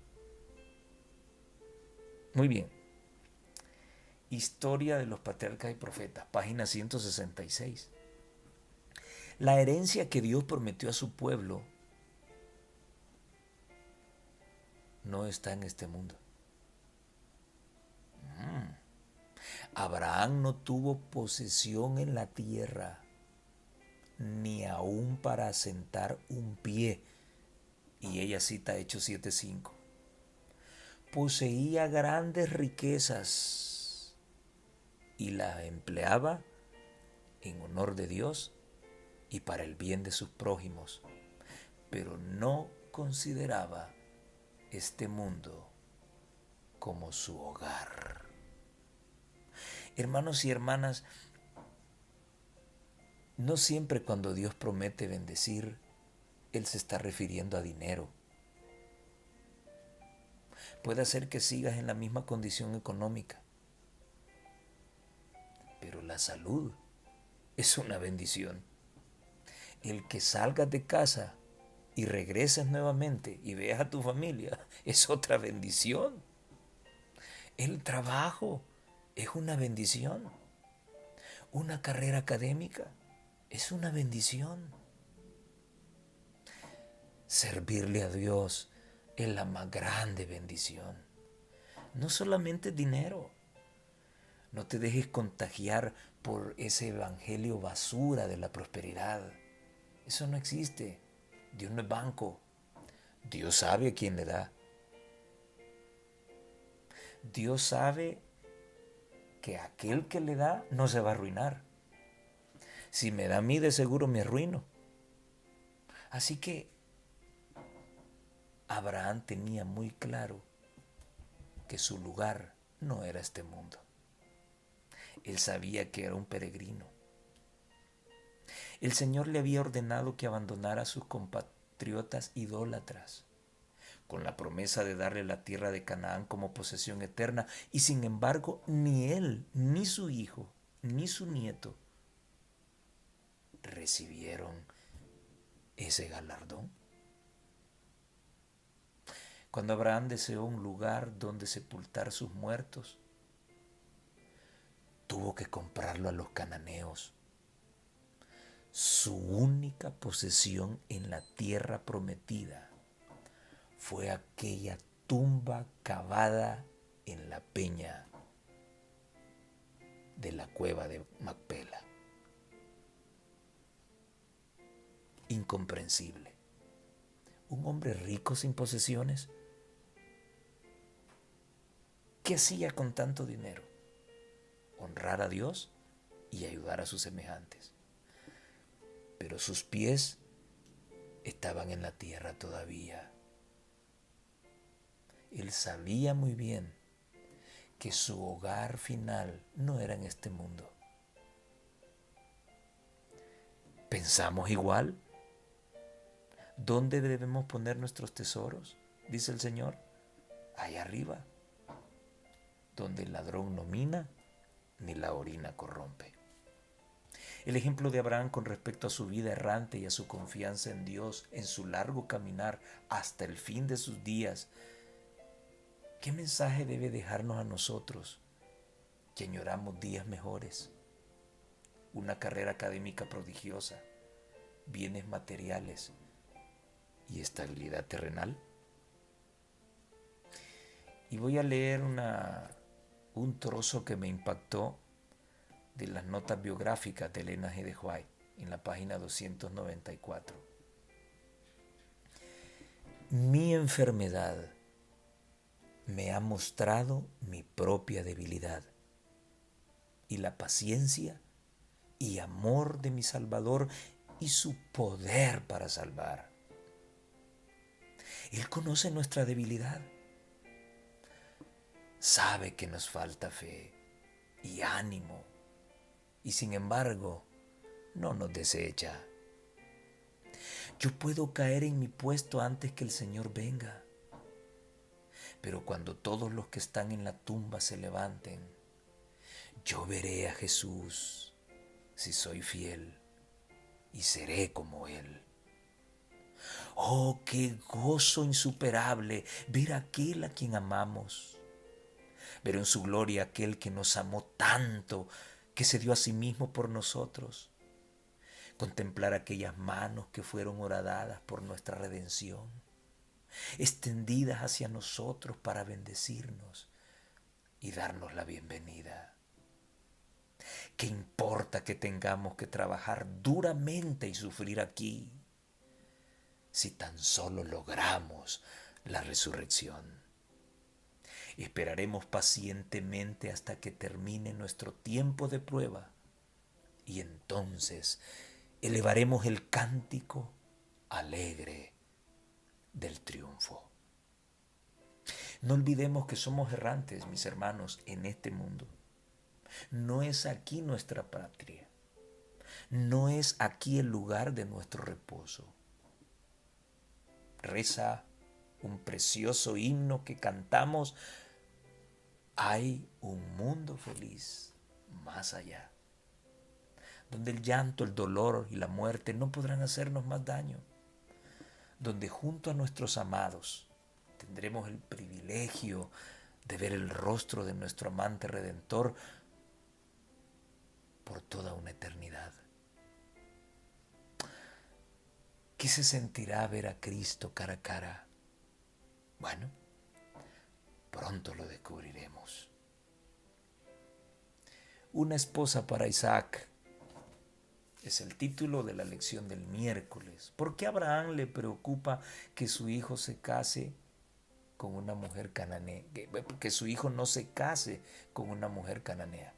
Muy bien. Historia de los patriarcas y profetas, página 166. La herencia que Dios prometió a su pueblo no está en este mundo. Abraham no tuvo posesión en la tierra, ni aún para asentar un pie. Y ella cita Hechos 7:5. Poseía grandes riquezas y las empleaba en honor de Dios y para el bien de sus prójimos, pero no consideraba este mundo como su hogar. Hermanos y hermanas, no siempre cuando Dios promete bendecir, Él se está refiriendo a dinero. Puede ser que sigas en la misma condición económica, pero la salud es una bendición. El que salgas de casa y regreses nuevamente y veas a tu familia es otra bendición. El trabajo es una bendición. Una carrera académica es una bendición. Servirle a Dios es la más grande bendición. No solamente dinero. No te dejes contagiar por ese evangelio basura de la prosperidad. Eso no existe. Dios no es banco. Dios sabe a quién le da. Dios sabe que aquel que le da no se va a arruinar. Si me da a mí, de seguro me arruino. Así que Abraham tenía muy claro que su lugar no era este mundo. Él sabía que era un peregrino. El Señor le había ordenado que abandonara a sus compatriotas idólatras, con la promesa de darle la tierra de Canaán como posesión eterna, y sin embargo ni él, ni su hijo, ni su nieto recibieron ese galardón. Cuando Abraham deseó un lugar donde sepultar sus muertos, tuvo que comprarlo a los cananeos. Su única posesión en la tierra prometida fue aquella tumba cavada en la peña de la cueva de Macpela. Incomprensible. Un hombre rico sin posesiones. ¿Qué hacía con tanto dinero? Honrar a Dios y ayudar a sus semejantes. Pero sus pies estaban en la tierra todavía. Él sabía muy bien que su hogar final no era en este mundo. ¿Pensamos igual? ¿Dónde debemos poner nuestros tesoros? Dice el Señor. Allá arriba, donde el ladrón no mina ni la orina corrompe. El ejemplo de Abraham con respecto a su vida errante y a su confianza en Dios en su largo caminar hasta el fin de sus días, ¿qué mensaje debe dejarnos a nosotros que añoramos días mejores, una carrera académica prodigiosa, bienes materiales y estabilidad terrenal? Y voy a leer un trozo que me impactó de las notas biográficas de Elena G. de White en la página 294. Mi enfermedad me ha mostrado mi propia debilidad y la paciencia y amor de mi Salvador y su poder para salvar. Él conoce nuestra debilidad. Sabe que nos falta fe y ánimo y sin embargo no nos desecha. Yo puedo caer en mi puesto antes que el Señor venga, pero cuando todos los que están en la tumba se levanten, Yo veré a Jesús si soy fiel y seré como Él. Oh, qué gozo insuperable ver a aquel a quien amamos. Ver en su gloria a aquel que nos amó tanto, que se dio a sí mismo por nosotros. Contemplar aquellas manos que fueron horadadas por nuestra redención, extendidas hacia nosotros para bendecirnos y darnos la bienvenida. ¿Qué importa que tengamos que trabajar duramente y sufrir aquí si tan solo logramos la resurrección? Esperaremos pacientemente hasta que termine nuestro tiempo de prueba y entonces elevaremos el cántico alegre del triunfo. No olvidemos que somos errantes, mis hermanos, en este mundo. No es aquí nuestra patria. No es aquí el lugar de nuestro reposo. Reza un precioso himno que cantamos. Hay un mundo feliz más allá, donde el llanto, el dolor y la muerte no podrán hacernos más daño, donde junto a nuestros amados tendremos el privilegio de ver el rostro de nuestro amante redentor por toda una eternidad. ¿Qué se sentirá ver a Cristo cara a cara? Bueno, pronto lo descubriremos. Una esposa para Isaac es el título de la lección del miércoles. ¿Por qué a Abraham le preocupa que su hijo se case con una mujer cananea? Que su hijo no se case con una mujer cananea.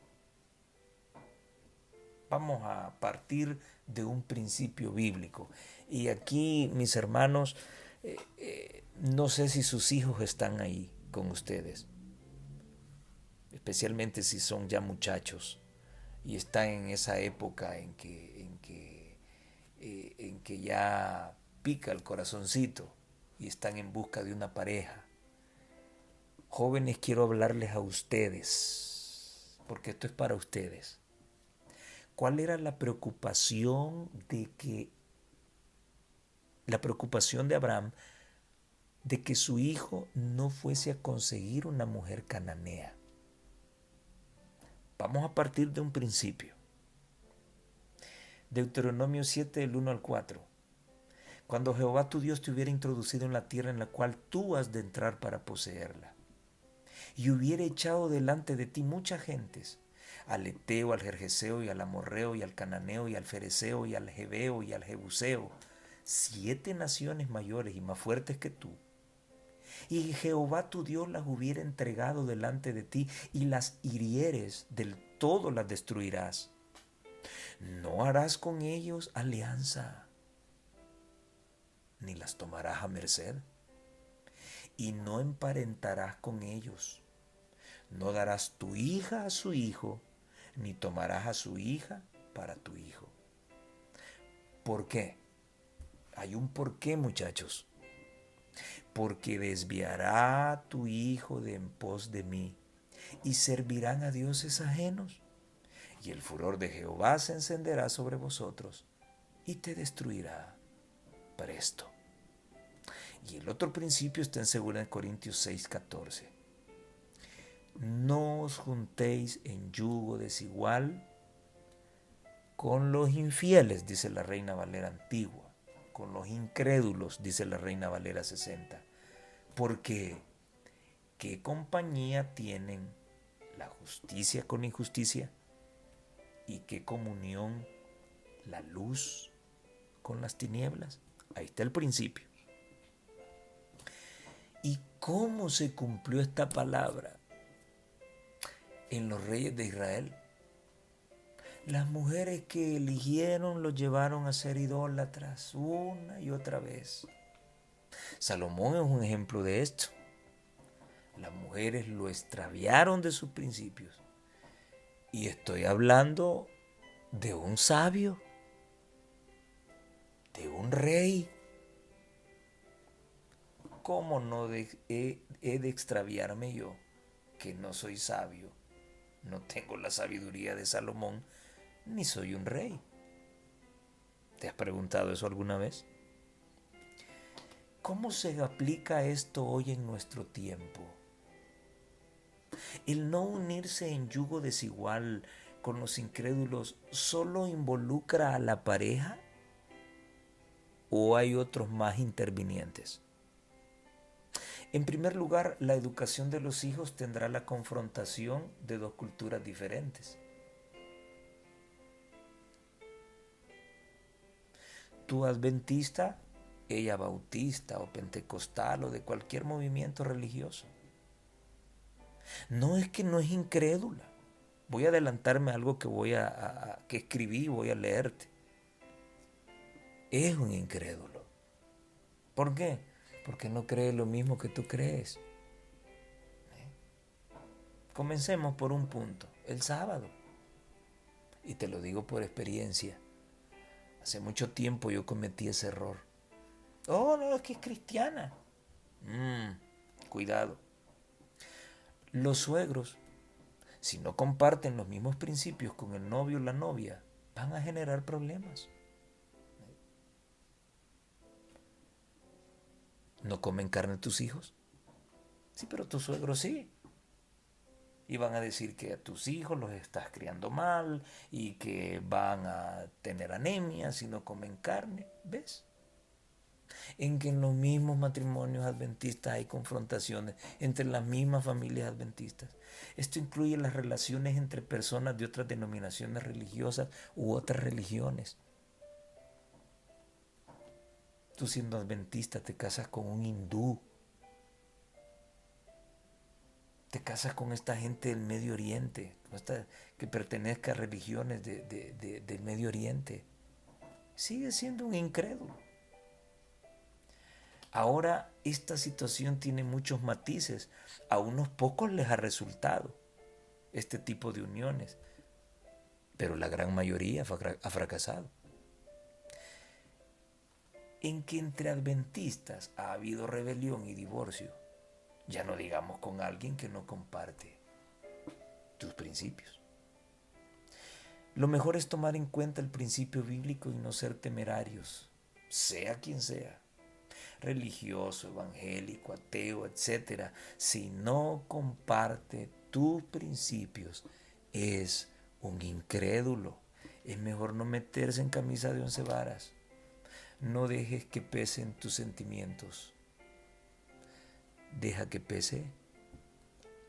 Vamos a partir de un principio bíblico. Y aquí, mis hermanos, no sé si sus hijos están ahí con ustedes, especialmente si son ya muchachos y están en esa época en que ya pica el corazoncito y están en busca de una pareja. Jóvenes, quiero hablarles a ustedes, porque esto es para ustedes. ¿Cuál era la preocupación de Abraham de que su hijo no fuese a conseguir una mujer cananea? Vamos a partir de un principio. Deuteronomio 7, del 1 al 4. Cuando Jehová tu Dios te hubiera introducido en la tierra en la cual tú has de entrar para poseerla, y hubiera echado delante de ti muchas gentes, al Eteo, al Gergeseo, y al Amorreo, y al Cananeo, y al Fereceo, y al Jebeo, y al Jebuseo, 7 naciones mayores y más fuertes que tú, y Jehová tu Dios las hubiera entregado delante de ti, y las hirieres, del todo las destruirás. No harás con ellos alianza, ni las tomarás a merced, y no emparentarás con ellos. No darás tu hija a su hijo, ni tomarás a su hija para tu hijo. ¿Por qué? Hay un porqué, muchachos. Porque desviará tu hijo de en pos de mí, y servirán a dioses ajenos. Y el furor de Jehová se encenderá sobre vosotros, y te destruirá presto. Y el otro principio está en 2 Corintios 6:14. No os juntéis en yugo desigual con los infieles, dice la Reina Valera antigua, con los incrédulos, dice la Reina Valera 60. Porque, ¿qué compañía tienen la justicia con injusticia? ¿Y qué comunión la luz con las tinieblas? Ahí está el principio. ¿Y cómo se cumplió esta palabra en los reyes de Israel? Las mujeres que eligieron los llevaron a ser idólatras una y otra vez. Salomón es un ejemplo de esto. Las mujeres lo extraviaron de sus principios. Y estoy hablando de un sabio, de un rey. ¿Cómo no he de extraviarme yo, que no soy sabio, No tengo la sabiduría de Salomón, ni soy un rey. ¿Te has preguntado eso alguna vez? ¿Cómo se aplica esto hoy en nuestro tiempo? El no unirse en yugo desigual con los incrédulos solo involucra a la pareja o hay otros más intervinientes. En primer lugar, la educación de los hijos tendrá la confrontación de dos culturas diferentes. Tú adventista, ella bautista o pentecostal o de cualquier movimiento religioso. No es que no es incrédula. Voy a adelantarme a algo que escribí y voy a leerte. Es un incrédulo. ¿Por qué? Porque no cree lo mismo que tú crees. Comencemos por un punto, el sábado. Y te lo digo por experiencia. Hace mucho tiempo yo cometí ese error. Oh, no, es que es cristiana. Cuidado. Los suegros, si no comparten los mismos principios con el novio o la novia, van a generar problemas. ¿No comen carne tus hijos? Sí, pero tus suegros sí. Y van a decir que a tus hijos los estás criando mal y que van a tener anemia si no comen carne. ¿Ves? En que en los mismos matrimonios adventistas hay confrontaciones entre las mismas familias adventistas. Esto incluye las relaciones entre personas de otras denominaciones religiosas u otras religiones. Tú siendo adventista te casas con un hindú, te casas con esta gente del Medio Oriente, que pertenezca a religiones del Medio Oriente. Sigue siendo un incrédulo. Ahora esta situación tiene muchos matices. A unos pocos les ha resultado este tipo de uniones, pero la gran mayoría ha fracasado. En que entre adventistas ha habido rebelión y divorcio, ya no digamos con alguien que no comparte tus principios. Lo mejor es tomar en cuenta el principio bíblico y no ser temerarios, sea quien sea, religioso, evangélico, ateo, etcétera. Si no comparte tus principios, es un incrédulo. Es mejor no meterse en camisa de 11 varas. No dejes que pesen tus sentimientos. Deja que pese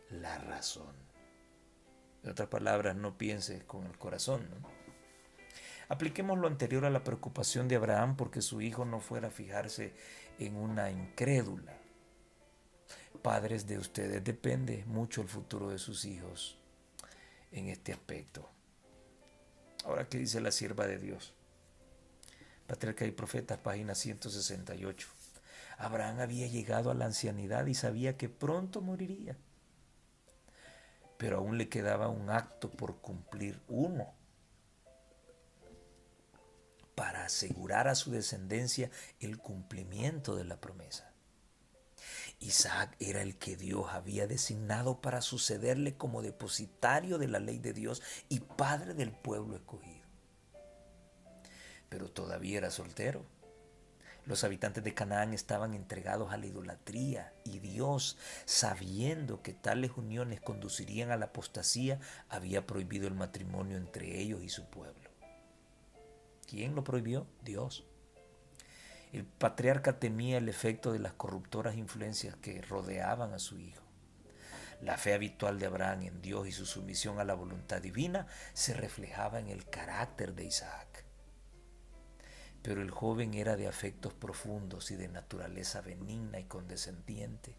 la razón. En otras palabras, no pienses con el corazón, ¿no? Apliquemos lo anterior a la preocupación de Abraham porque su hijo no fuera a fijarse en una incrédula. Padres, de ustedes depende mucho el futuro de sus hijos en este aspecto. Ahora, ¿qué dice la sierva de Dios? Patriarca y Profetas, página 168. Abraham había llegado a la ancianidad y sabía que pronto moriría. Pero aún le quedaba un acto por cumplir, uno, para asegurar a su descendencia el cumplimiento de la promesa. Isaac era el que Dios había designado para sucederle como depositario de la ley de Dios y padre del pueblo escogido. Pero todavía era soltero. Los habitantes de Canaán estaban entregados a la idolatría y Dios, sabiendo que tales uniones conducirían a la apostasía, había prohibido el matrimonio entre ellos y su pueblo. ¿Quién lo prohibió? Dios. El patriarca temía el efecto de las corruptoras influencias que rodeaban a su hijo. La fe habitual de Abraham en Dios y su sumisión a la voluntad divina se reflejaba en el carácter de Isaac. Pero el joven era de afectos profundos y de naturaleza benigna y condescendiente.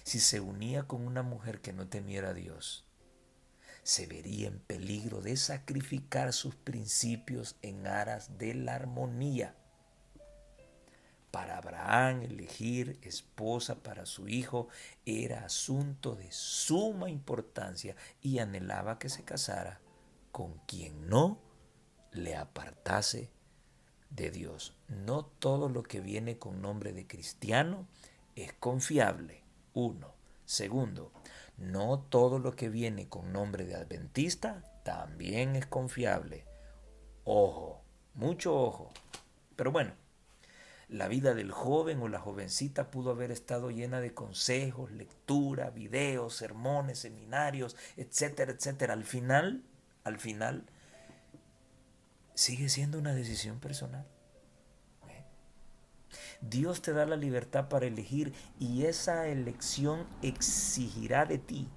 Si se unía con una mujer que no temiera a Dios, se vería en peligro de sacrificar sus principios en aras de la armonía. Para Abraham, elegir esposa para su hijo era asunto de suma importancia y anhelaba que se casara con quien no le apartase de Dios. No todo lo que viene con nombre de cristiano es confiable. Uno. Segundo, No todo lo que viene con nombre de adventista también es confiable. Ojo, mucho ojo. Pero bueno, la vida del joven o la jovencita pudo haber estado llena de consejos, lectura, videos, sermones, seminarios, etcétera, etcétera. Al final, sigue siendo una decisión personal. Dios te da la libertad para elegir y esa elección exigirá de ti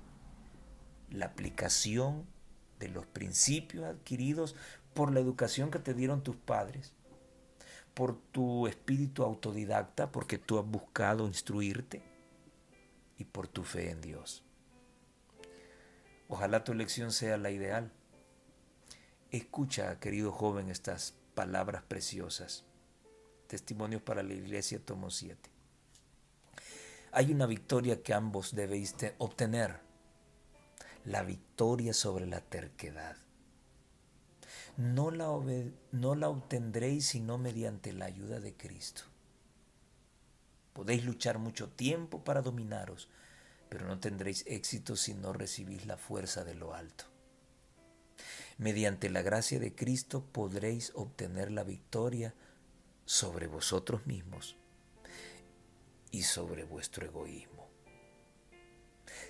la aplicación de los principios adquiridos por la educación que te dieron tus padres, por tu espíritu autodidacta, porque tú has buscado instruirte, y por tu fe en Dios. Ojalá tu elección sea la ideal. Escucha, querido joven, estas palabras preciosas. Testimonios para la Iglesia, tomo 7. Hay una victoria que ambos debéis obtener, la victoria sobre la terquedad. No la obtendréis sino mediante la ayuda de Cristo. Podéis luchar mucho tiempo para dominaros, pero no tendréis éxito si no recibís la fuerza de lo alto. Mediante la gracia de Cristo podréis obtener la victoria sobre vosotros mismos y sobre vuestro egoísmo.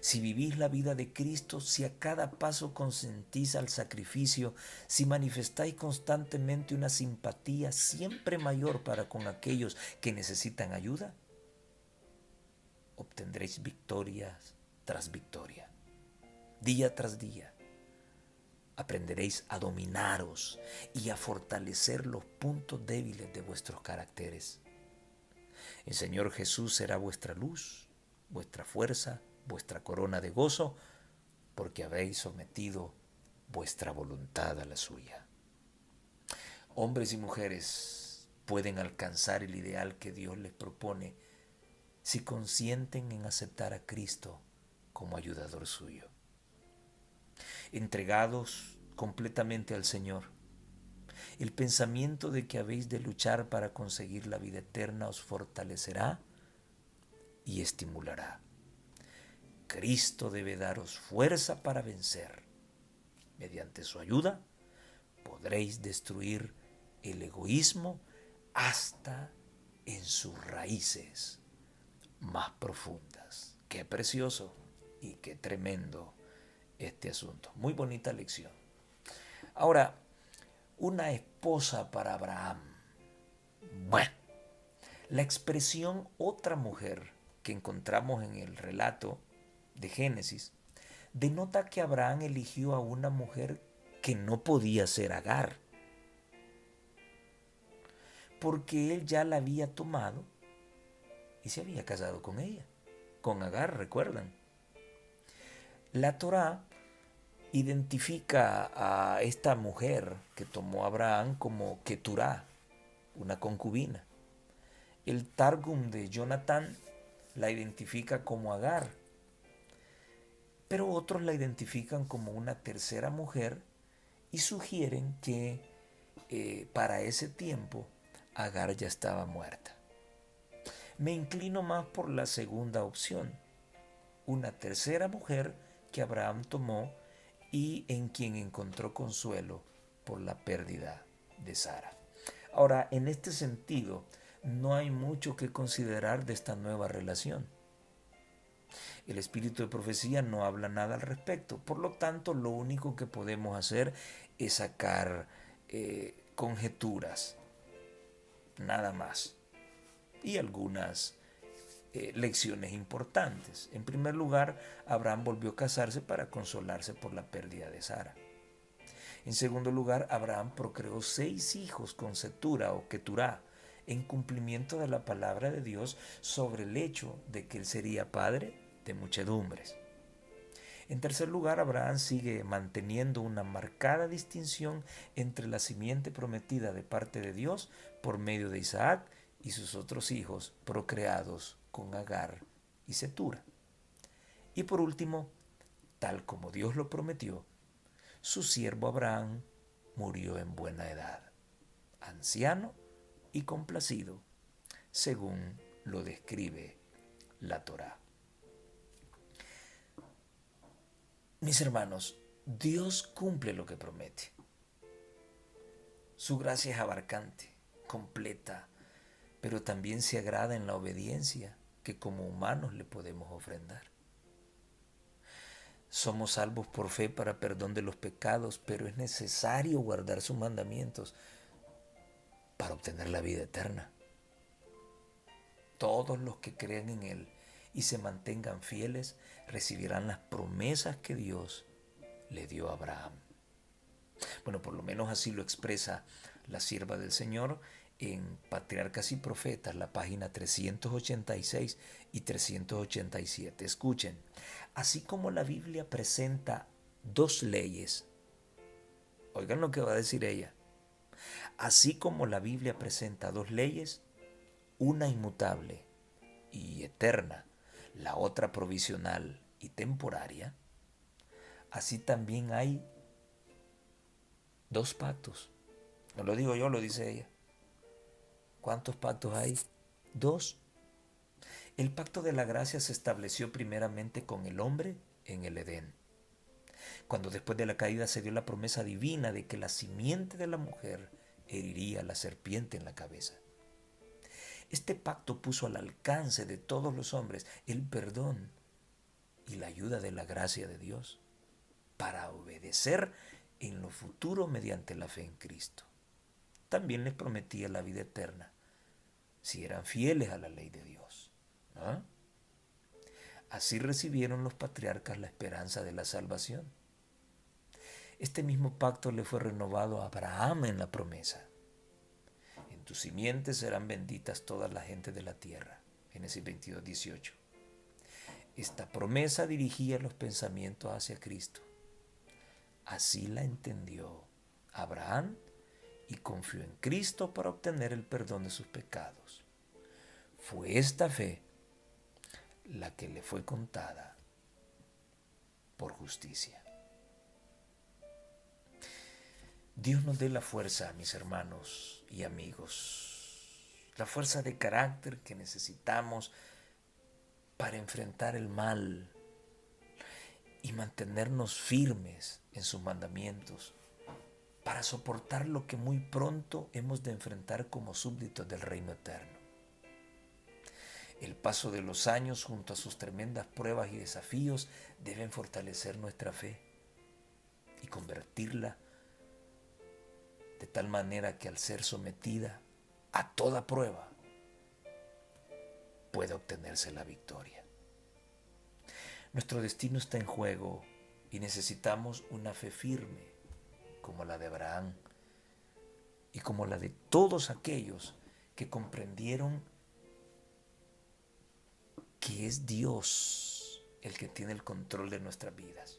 Si vivís la vida de Cristo, si a cada paso consentís al sacrificio, si manifestáis constantemente una simpatía siempre mayor para con aquellos que necesitan ayuda, obtendréis victorias tras victoria, día tras día. Aprenderéis a dominaros y a fortalecer los puntos débiles de vuestros caracteres. El Señor Jesús será vuestra luz, vuestra fuerza, vuestra corona de gozo, porque habéis sometido vuestra voluntad a la suya. Hombres y mujeres pueden alcanzar el ideal que Dios les propone si consienten en aceptar a Cristo como ayudador suyo. Entregados completamente al Señor, el pensamiento de que habéis de luchar para conseguir la vida eterna os fortalecerá y estimulará. Cristo debe daros fuerza para vencer. Mediante su ayuda podréis destruir el egoísmo hasta en sus raíces más profundas. Qué precioso y qué tremendo este asunto. Muy bonita lección. Ahora, una esposa para Abraham. Bueno, la expresión otra mujer que encontramos en el relato de Génesis denota que Abraham eligió a una mujer que no podía ser Agar, porque él ya la había tomado y se había casado con ella, con Agar, recuerdan. La Torá identifica a esta mujer que tomó Abraham como Keturá, una concubina. El Targum de Jonathan la identifica como Agar, pero otros la identifican como una tercera mujer y sugieren que para ese tiempo Agar ya estaba muerta. Me inclino más por la segunda opción, una tercera mujer que Abraham tomó y en quien encontró consuelo por la pérdida de Sara. Ahora, en este sentido, no hay mucho que considerar de esta nueva relación. El espíritu de profecía no habla nada al respecto. Por lo tanto, lo único que podemos hacer es sacar conjeturas, nada más. Y algunas lecciones importantes. En primer lugar, Abraham volvió a casarse para consolarse por la pérdida de Sara. En segundo lugar, Abraham procreó 6 hijos con Setura o Keturá, en cumplimiento de la palabra de Dios sobre el hecho de que él sería padre de muchedumbres. En tercer lugar, Abraham sigue manteniendo una marcada distinción entre la simiente prometida de parte de Dios por medio de Isaac y sus otros hijos procreados con Agar y Setura. Y por último, tal como Dios lo prometió, su siervo Abraham murió en buena edad, anciano y complacido, según lo describe la Torá. Mis hermanos, Dios cumple lo que promete. Su gracia es abarcante, completa, pero también se agrada en la obediencia que como humanos le podemos ofrendar. Somos salvos por fe para perdón de los pecados, pero es necesario guardar sus mandamientos para obtener la vida eterna. Todos los que crean en Él y se mantengan fieles recibirán las promesas que Dios le dio a Abraham. Bueno, por lo menos así lo expresa la sierva del Señor en Patriarcas y Profetas, la página 386 y 387. Escuchen, así como la Biblia presenta dos leyes, oigan lo que va a decir ella, así como la Biblia presenta dos leyes, una inmutable y eterna, la otra provisional y temporaria, así también hay dos pactos. No lo digo yo, lo dice ella. ¿Cuántos pactos hay? Dos. El pacto de la gracia se estableció primeramente con el hombre en el Edén, cuando después de la caída se dio la promesa divina de que la simiente de la mujer heriría a la serpiente en la cabeza. Este pacto puso al alcance de todos los hombres el perdón y la ayuda de la gracia de Dios para obedecer en lo futuro mediante la fe en Cristo. También les prometía la vida eterna si eran fieles a la ley de Dios. ¿No? Así recibieron los patriarcas la esperanza de la salvación. Este mismo pacto le fue renovado a Abraham en la promesa. En tu simiente serán benditas todas las gentes de la tierra. Génesis 22, 18. Esta promesa dirigía los pensamientos hacia Cristo. Así la entendió Abraham y confió en Cristo para obtener el perdón de sus pecados. Fue esta fe la que le fue contada por justicia. Dios nos dé la fuerza, mis hermanos y amigos, la fuerza de carácter que necesitamos para enfrentar el mal y mantenernos firmes en sus mandamientos, para soportar lo que muy pronto hemos de enfrentar como súbditos del reino eterno. El paso de los años junto a sus tremendas pruebas y desafíos deben fortalecer nuestra fe y convertirla de tal manera que al ser sometida a toda prueba pueda obtenerse la victoria. Nuestro destino está en juego y necesitamos una fe firme como la de Abraham y como la de todos aquellos que comprendieron que es Dios el que tiene el control de nuestras vidas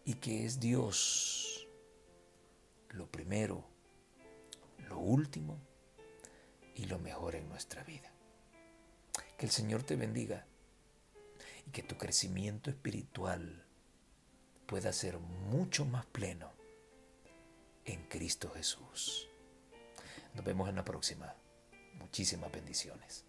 y que es Dios lo primero, lo último y lo mejor en nuestra vida. Que el Señor te bendiga y que tu crecimiento espiritual pueda ser mucho más pleno en Cristo Jesús. Nos vemos en la próxima. Muchísimas bendiciones.